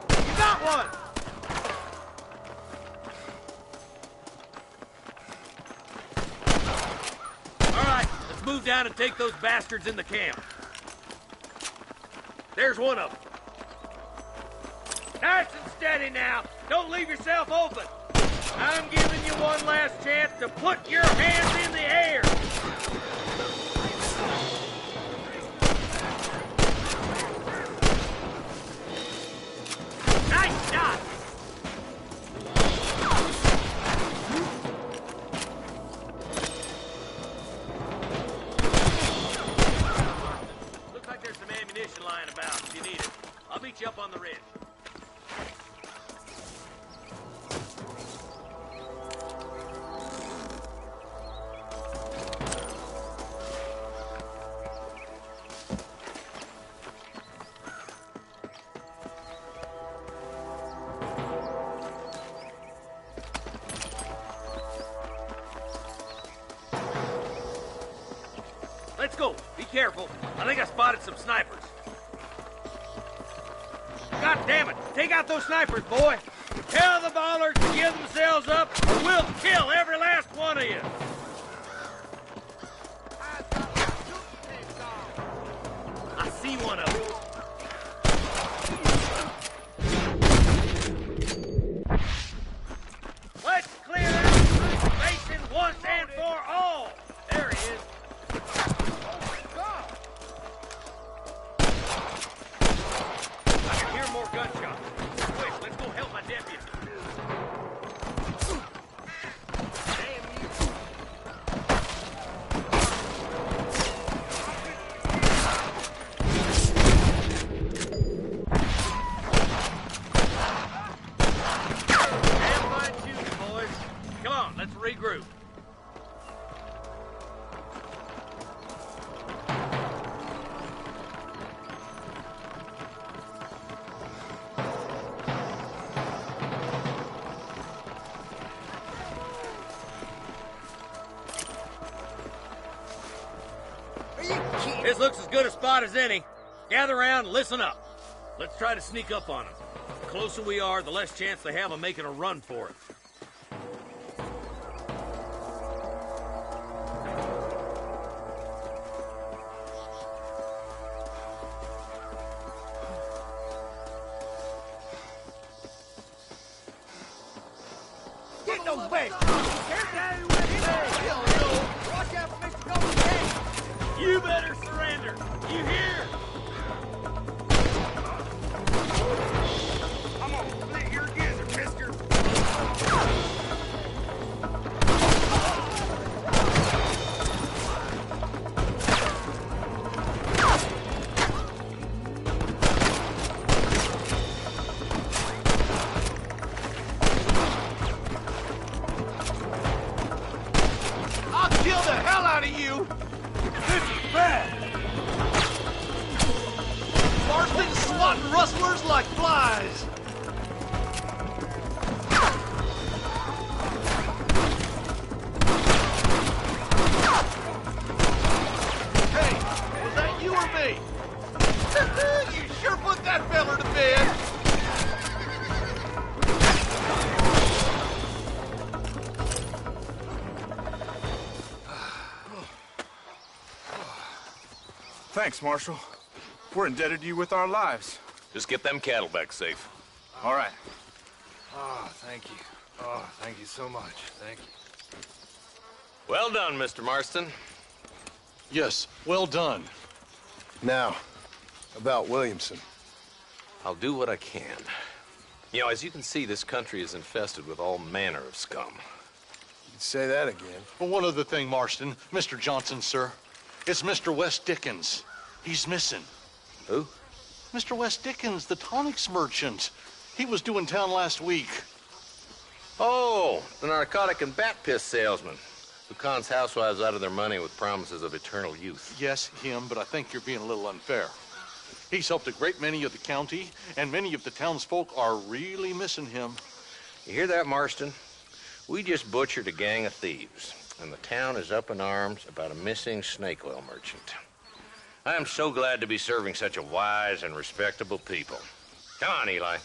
K: You got one!
N: All right, let's move down and take those bastards in the camp. There's one of them. Nice and steady now. Don't leave yourself open. I'm giving you one last chance to put your hands in the air. Nice shot. Looks like there's some ammunition lying about if you need it. I'll meet you up on the ridge. Let's go. Be careful. I think I spotted some snipers. God damn it. Take out those snipers, boy. Tell the ballers to give themselves up or we'll kill every last one of you. I see one of them. Let's clear out this basin once and for all. There he is. I can hear more gunshots. Quick, let's go help my deputy. Damn fine shooting, boys. Come on, let's regroup.
B: Are you kidding?
N: This looks as good a spot as any. Gather around and listen up. Let's try to sneak up on them. The closer we are, the less chance they have of making a run for it.
B: Get those bags! Watch out for Mr. Golden Cat!
N: You better surrender. You hear?
K: I'm gonna split your gizzard, mister.
O: I'll kill the hell out of you! This is bad! Marston's swatting rustlers like flies! Hey, was that you or me? You sure put that feller to bed!
Q: Thanks, Marshal. We're indebted to you with our lives.
J: Just get them cattle back safe.
Q: All right.
F: Oh, thank you. Oh, thank you so much. Thank you.
J: Well done, Mr. Marston.
L: Yes, well done.
F: Now, about Williamson.
J: I'll do what I can. You know, as you can see, this country is infested with all manner of scum.
F: You'd say that again.
L: Well, one other thing, Marston. Mr. Johnson, sir. It's Mr. West Dickens. He's missing.
J: Who?
L: Mr. West Dickens, the tonics merchant. He was due in town last week.
J: Oh, the narcotic and bat piss salesman who cons housewives out of their money with promises of eternal youth.
L: Yes, him, but I think you're being a little unfair. He's helped a great many of the county, and many of the townsfolk are really missing him.
J: You hear that, Marston? We just butchered a gang of thieves, and the town is up in arms about a missing snake oil merchant. I am so glad to be serving such a wise and respectable people. Come on, Eli.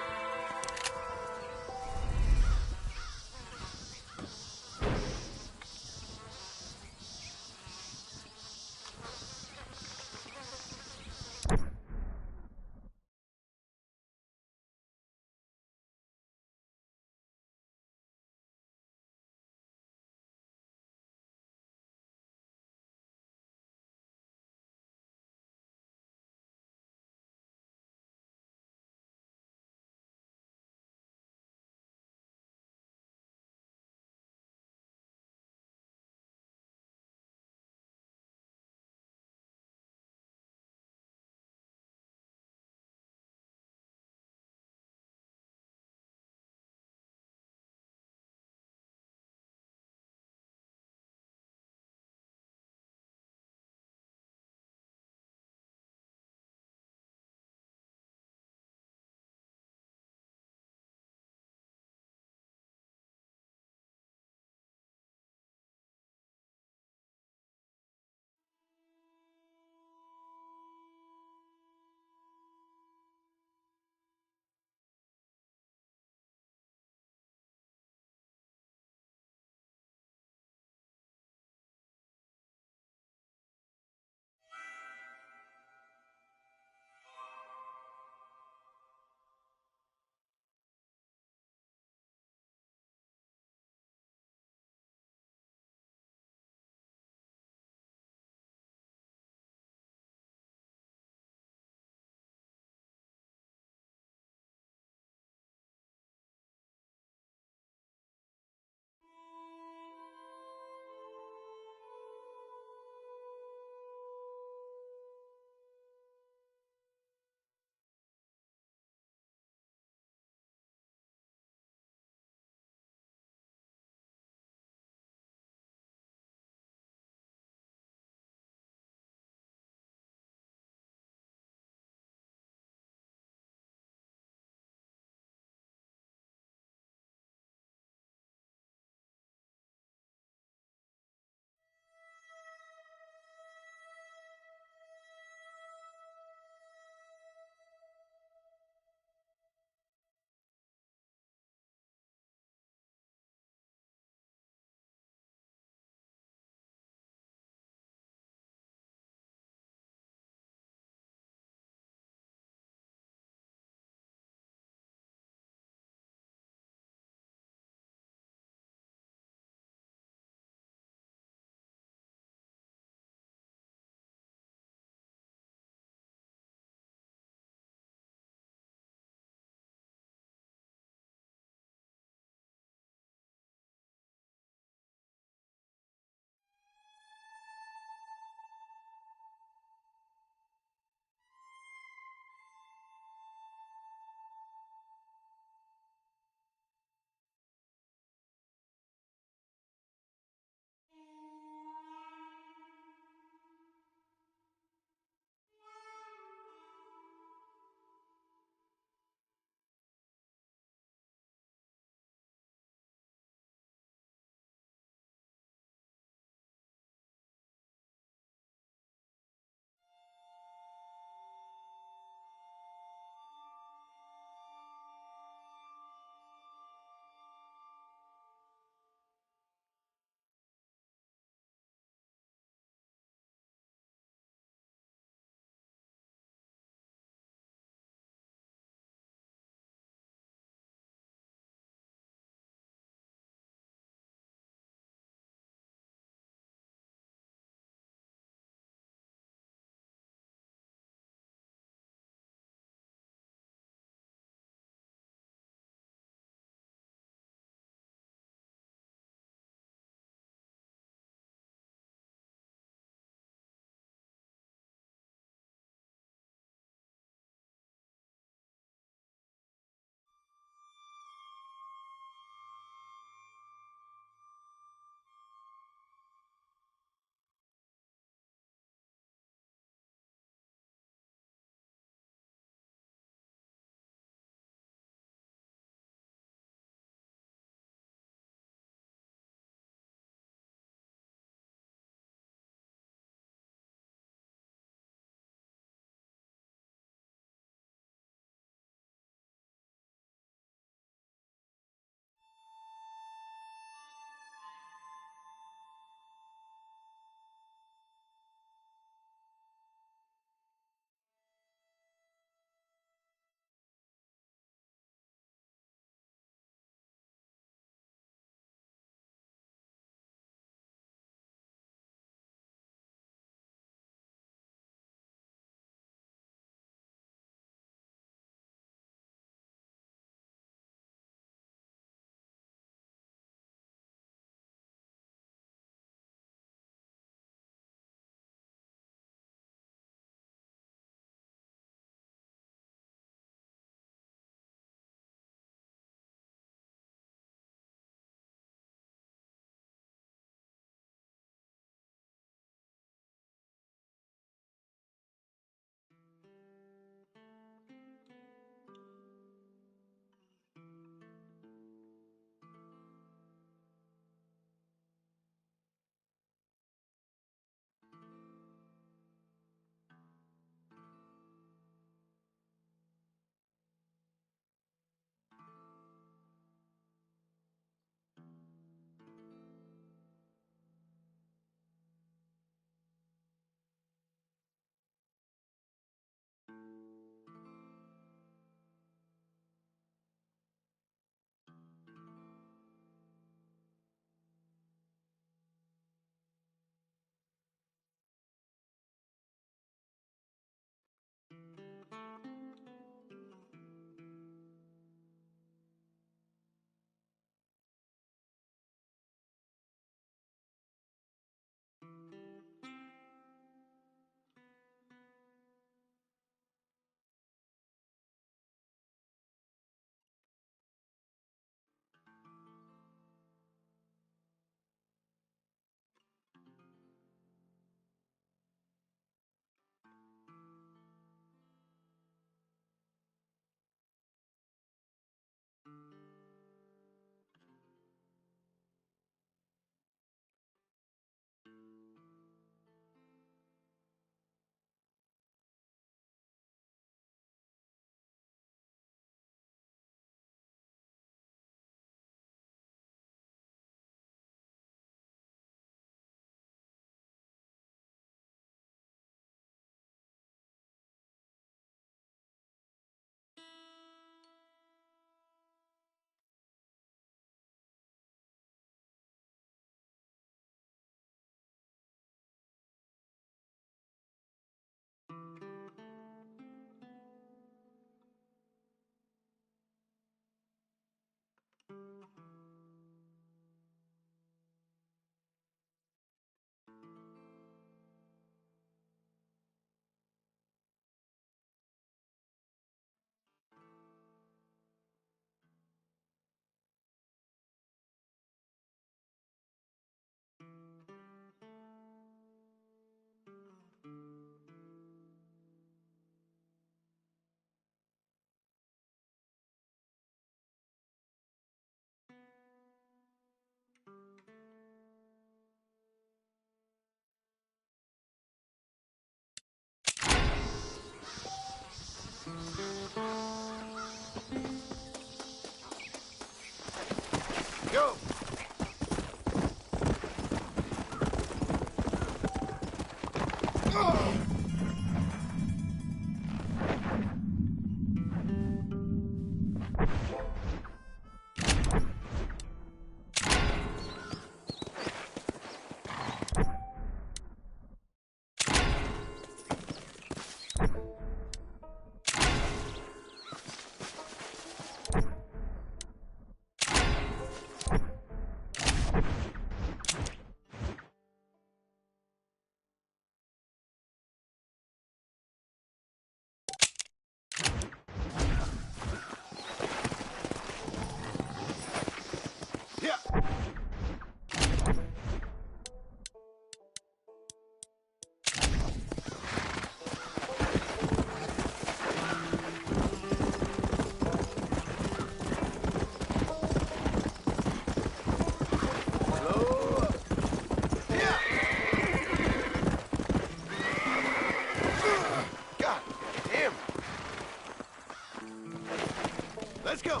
F: Let's go.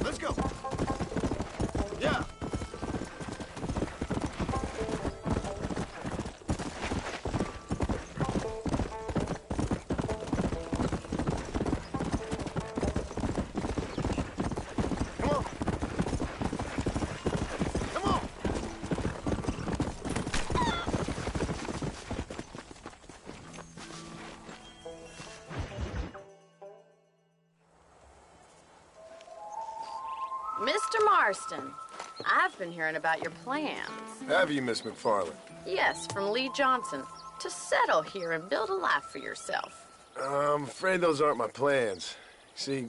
F: Let's go. Yeah. Come on. Come on.
I: Mr. Marston, I've been hearing about your plans.
F: Have you, Miss McFarland?
I: Yes, from Lee Johnson, to settle here and build a life for yourself.
F: I'm afraid those aren't my plans. See,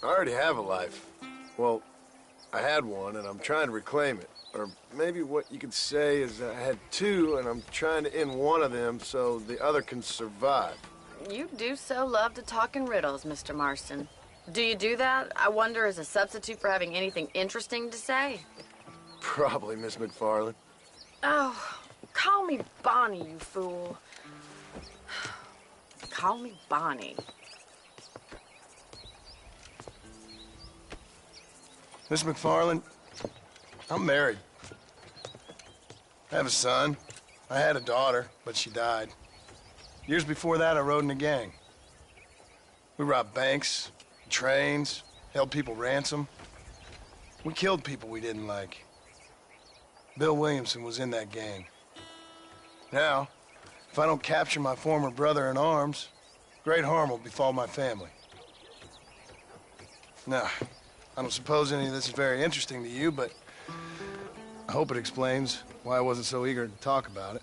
F: I already have a life. Well, I had one, and I'm trying to reclaim it. Or maybe what you could say is I had two, and I'm trying to end one of them so the other can survive.
I: You do so love to talk in riddles, Mr. Marston. Do you do that, I wonder, as a substitute for having anything interesting to say?
F: Probably, Miss McFarland.
I: Oh, call me Bonnie, you fool. Call me Bonnie.
F: Miss McFarland, I'm married. I have a son. I had a daughter, but she died. Years before that, I rode in a gang. We robbed banks, trains, held people ransom. We killed people we didn't like. Bill Williamson was in that gang. Now, if I don't capture my former brother-in-arms, great harm will befall my family. Now, I don't suppose any of this is very interesting to you, but I hope it explains why I wasn't so eager to talk about it.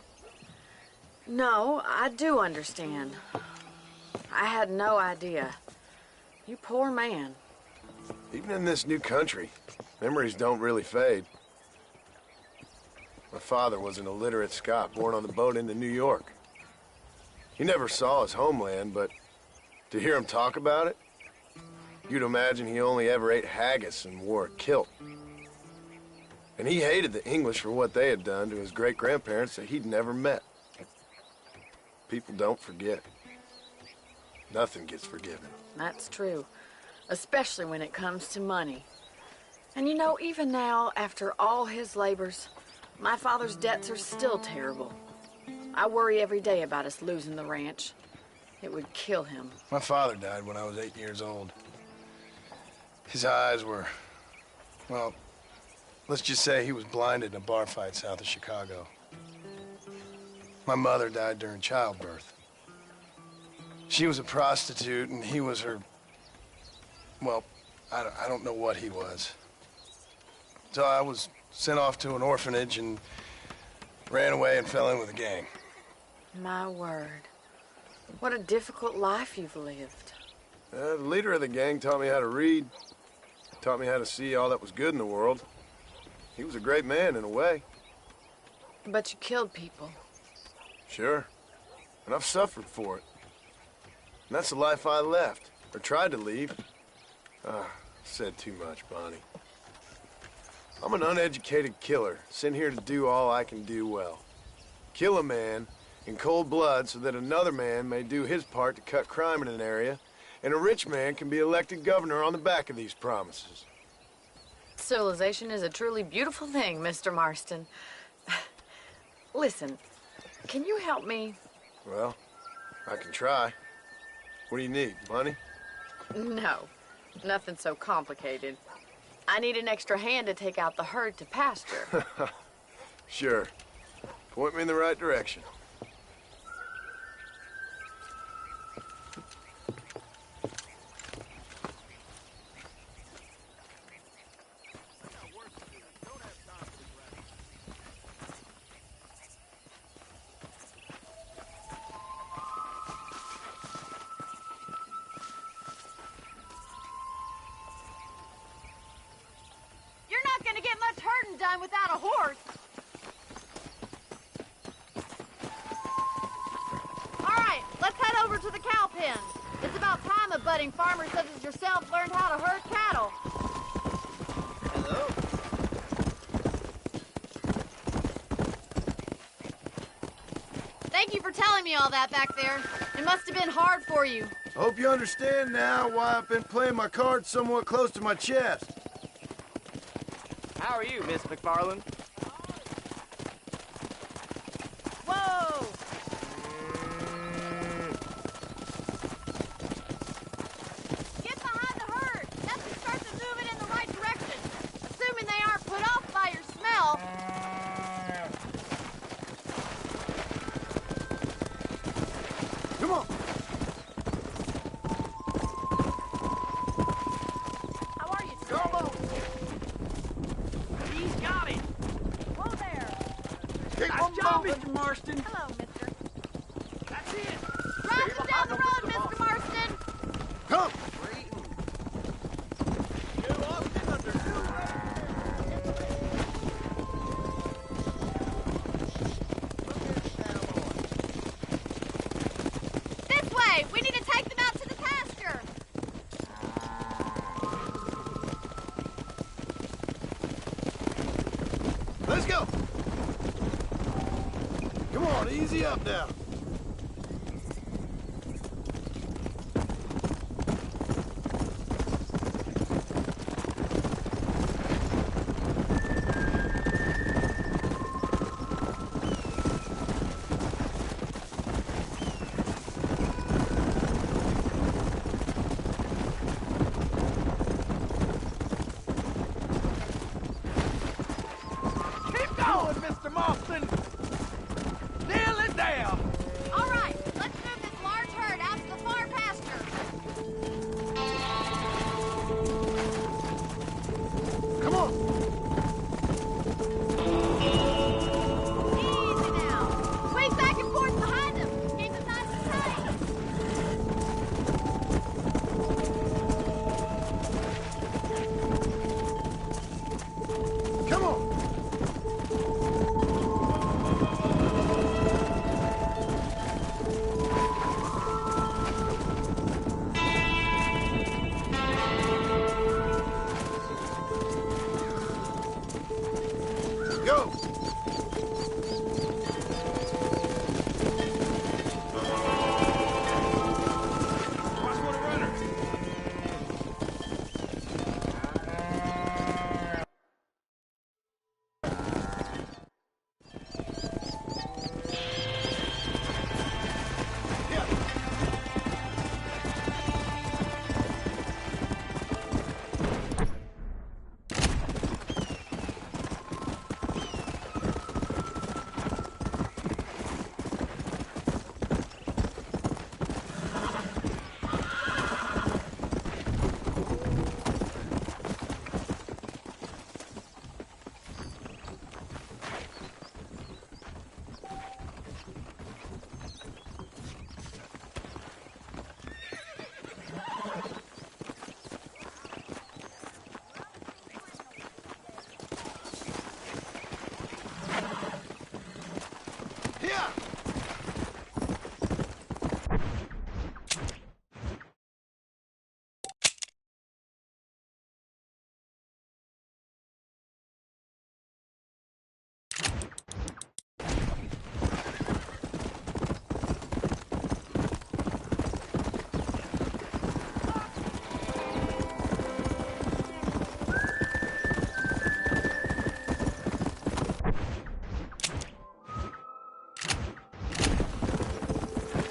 I: No, I do understand. I had no idea. You poor man.
F: Even in this new country, memories don't really fade. My father was an illiterate Scot born on the boat into New York. He never saw his homeland, but to hear him talk about it, you'd imagine he only ever ate haggis and wore a kilt. And he hated the English for what they had done to his great-grandparents that he'd never met. People don't forget. Nothing gets forgiven.
I: That's true, especially when it comes to money. And you know, even now, after all his labors, my father's debts are still terrible. I worry every day about us losing the ranch. It would kill him.
F: My father died when I was 8 years old. His eyes were, well, let's just say he was blinded in a bar fight south of Chicago. My mother died during childbirth. She was a prostitute, and he was her, well, I don't know what he was. So I was sent off to an orphanage and ran away and fell in with a gang.
I: My word. What a difficult life you've lived.
F: The leader of the gang taught me how to read, taught me how to see all that was good in the world. He was a great man in a way.
I: But you killed people.
F: Sure. And I've suffered for it. And that's the life I left, or tried to leave. Said too much, Bonnie. I'm an uneducated killer, sent here to do all I can do well. Kill a man in cold blood so that another man may do his part to cut crime in an area, and a rich man can be elected governor on the back of these promises.
I: Civilization is a truly beautiful thing, Mr. Marston. Listen, can you help me?
F: Well, I can try. What do you need, money?
I: No, nothing so complicated. I need an extra hand to take out the herd to pasture.
F: Sure. Point me in the right direction.
H: Done without a horse. All right, let's head over to the cow pen. It's about time a budding farmer such as yourself learned how to herd cattle.
B: Hello.
H: Thank you for telling me all that back there. It must have been hard for you.
F: I hope you understand now why I've been playing my cards somewhat close to my chest.
K: How are you, Miss McFarland?
H: Whoa! Get behind the herd. That's to start to move it in the right direction. Assuming they aren't put off by your smell.
F: Come on.
H: How are you, sir?
K: Come on. He's got it.
H: Whoa there.
K: Nice job, Mr. Marston.
H: Hello, mister.
K: That's it.
H: Drive them down the road, Mr. Marston.
F: Come.
H: This way. We need to take them out to the pasture.
F: Let's go. Come on, easy up now.
K: Keep going, Mr. Marston. Nail it down.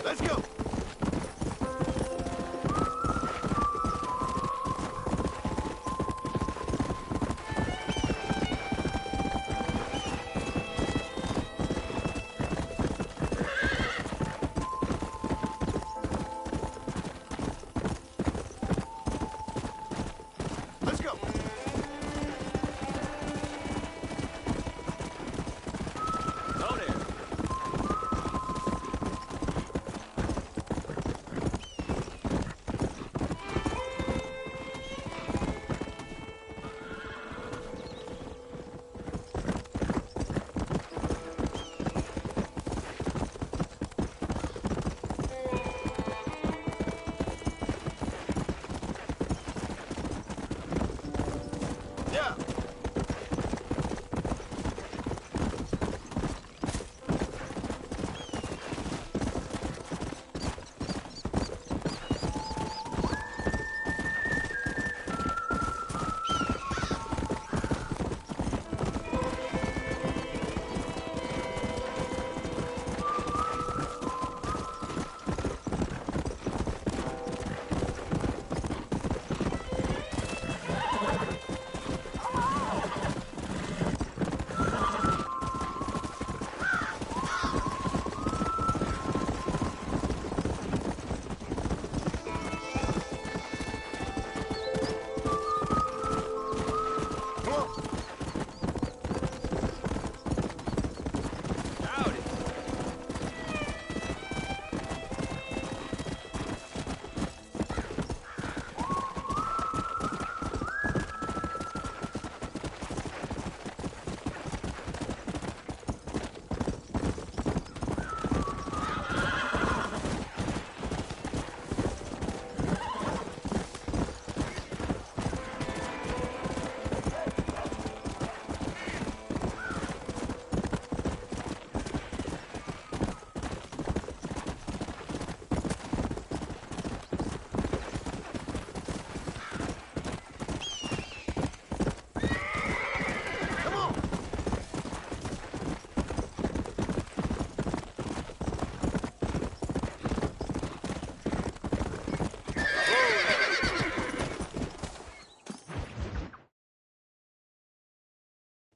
O: Let's go.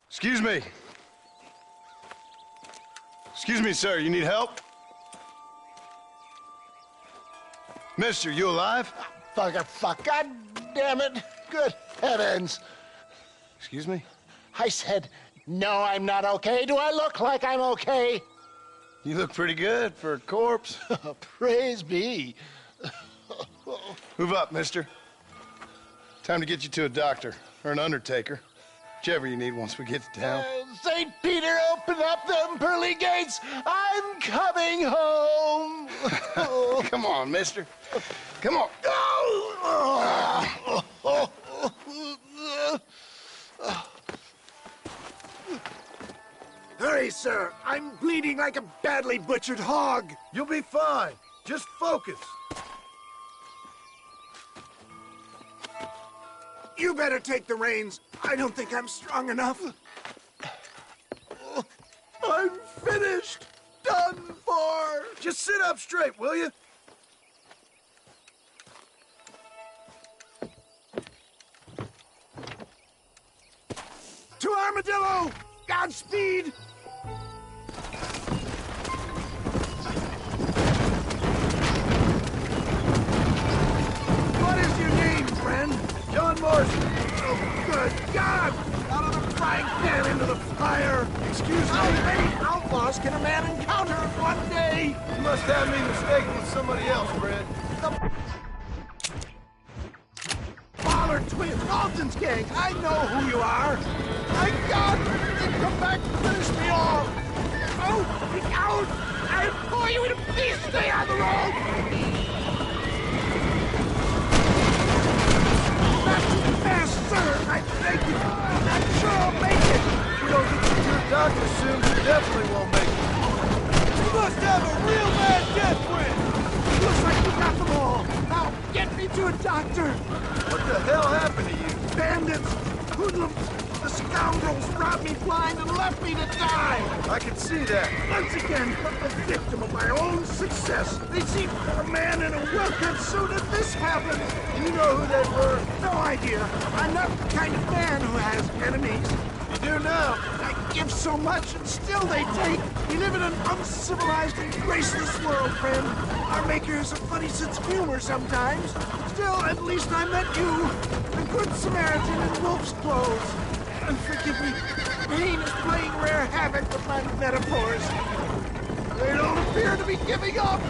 F: Excuse me. Excuse me, sir. You need help? Mister, you alive?
R: Fuck. God damn it. Good heavens.
F: Excuse me?
R: I said, no, I'm not okay. Do I look like I'm okay?
F: You look pretty good for a corpse.
R: Praise be.
F: Move up, mister. Time to get you to a doctor or an undertaker. Whichever you need once we get to town.
R: St. Peter, open up them pearly gates. I'm coming home.
F: Come on, mister. Come on.
R: Hurry, sir. I'm bleeding like a badly butchered hog.
O: You'll be fine. Just focus.
R: You better take the reins. I don't think I'm strong enough. I'm finished. Done for.
O: Just sit up straight, will you?
R: To Armadillo! Godspeed! What is your name, friend?
O: John Marston.
R: Oh, good God! Out of the frying pan into the fire!
O: Excuse me?
R: How many outlaws can a man encounter in one day?
O: You must have me mistaken with somebody else, Fred.
R: Pollard Twins, Alton's gang. I know who you are. My God, you come back to finish me off. Oh, the out! I implore you to please stay on the road. Not too fast, sir. I beg you. I'm not sure I'll make it.
O: If we don't get you to a doctor soon, you definitely won't make it. You must have a real bad death wind.
R: Looks like you got them all. Now, get me to a doctor.
O: What the hell happened to you?
R: Bandits, hoodlums, The scoundrels robbed me blind and left me to die!
F: I can see that.
R: Once again, a victim of my own success. They see a man in a well-cut suit and this happens.
F: You know who they were?
R: No idea. I'm not the kind of man who has enemies.
F: You do now.
R: I give so much and still they take. We live in an uncivilized and graceless world, friend. Our maker has a funny sense of humor sometimes. Still, at least I met you, the good Samaritan in wolf's clothes. And forgive me, pain is playing rare havoc with my metaphors. They don't appear to be giving up.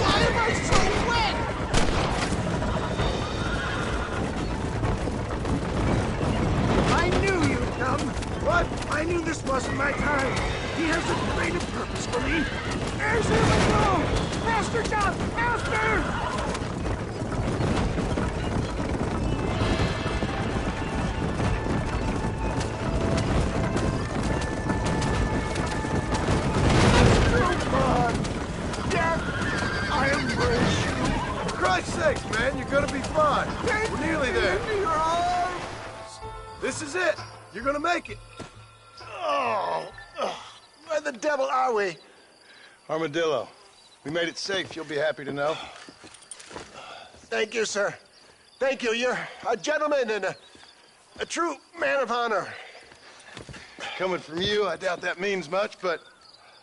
R: Why am I so wet? I knew you'd come. What? I knew this wasn't my time. He has a greater purpose for me. There's him! No! Master John! Master!
F: Man, you're gonna be fine. We're nearly there. This is it. You're gonna make it.
R: Oh, where the devil are we?
F: Armadillo. We made it safe, you'll be happy to know.
R: Thank you, sir. Thank you. You're a gentleman and a true man of honor.
F: Coming from you, I doubt that means much, but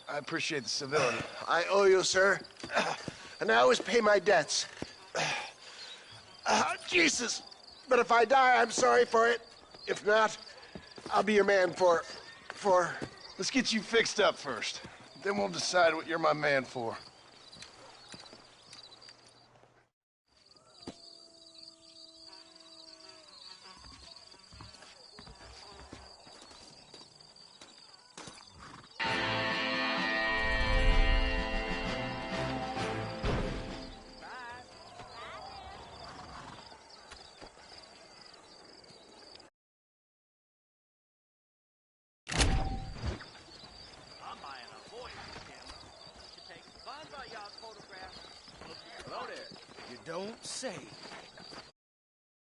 F: I appreciate the civility.
R: I owe you, sir. And I always pay my debts. Jesus. But if I die, I'm sorry for it. If not, I'll be your man for...
F: Let's get you fixed up first. Then we'll decide what you're my man for.
R: Don't say.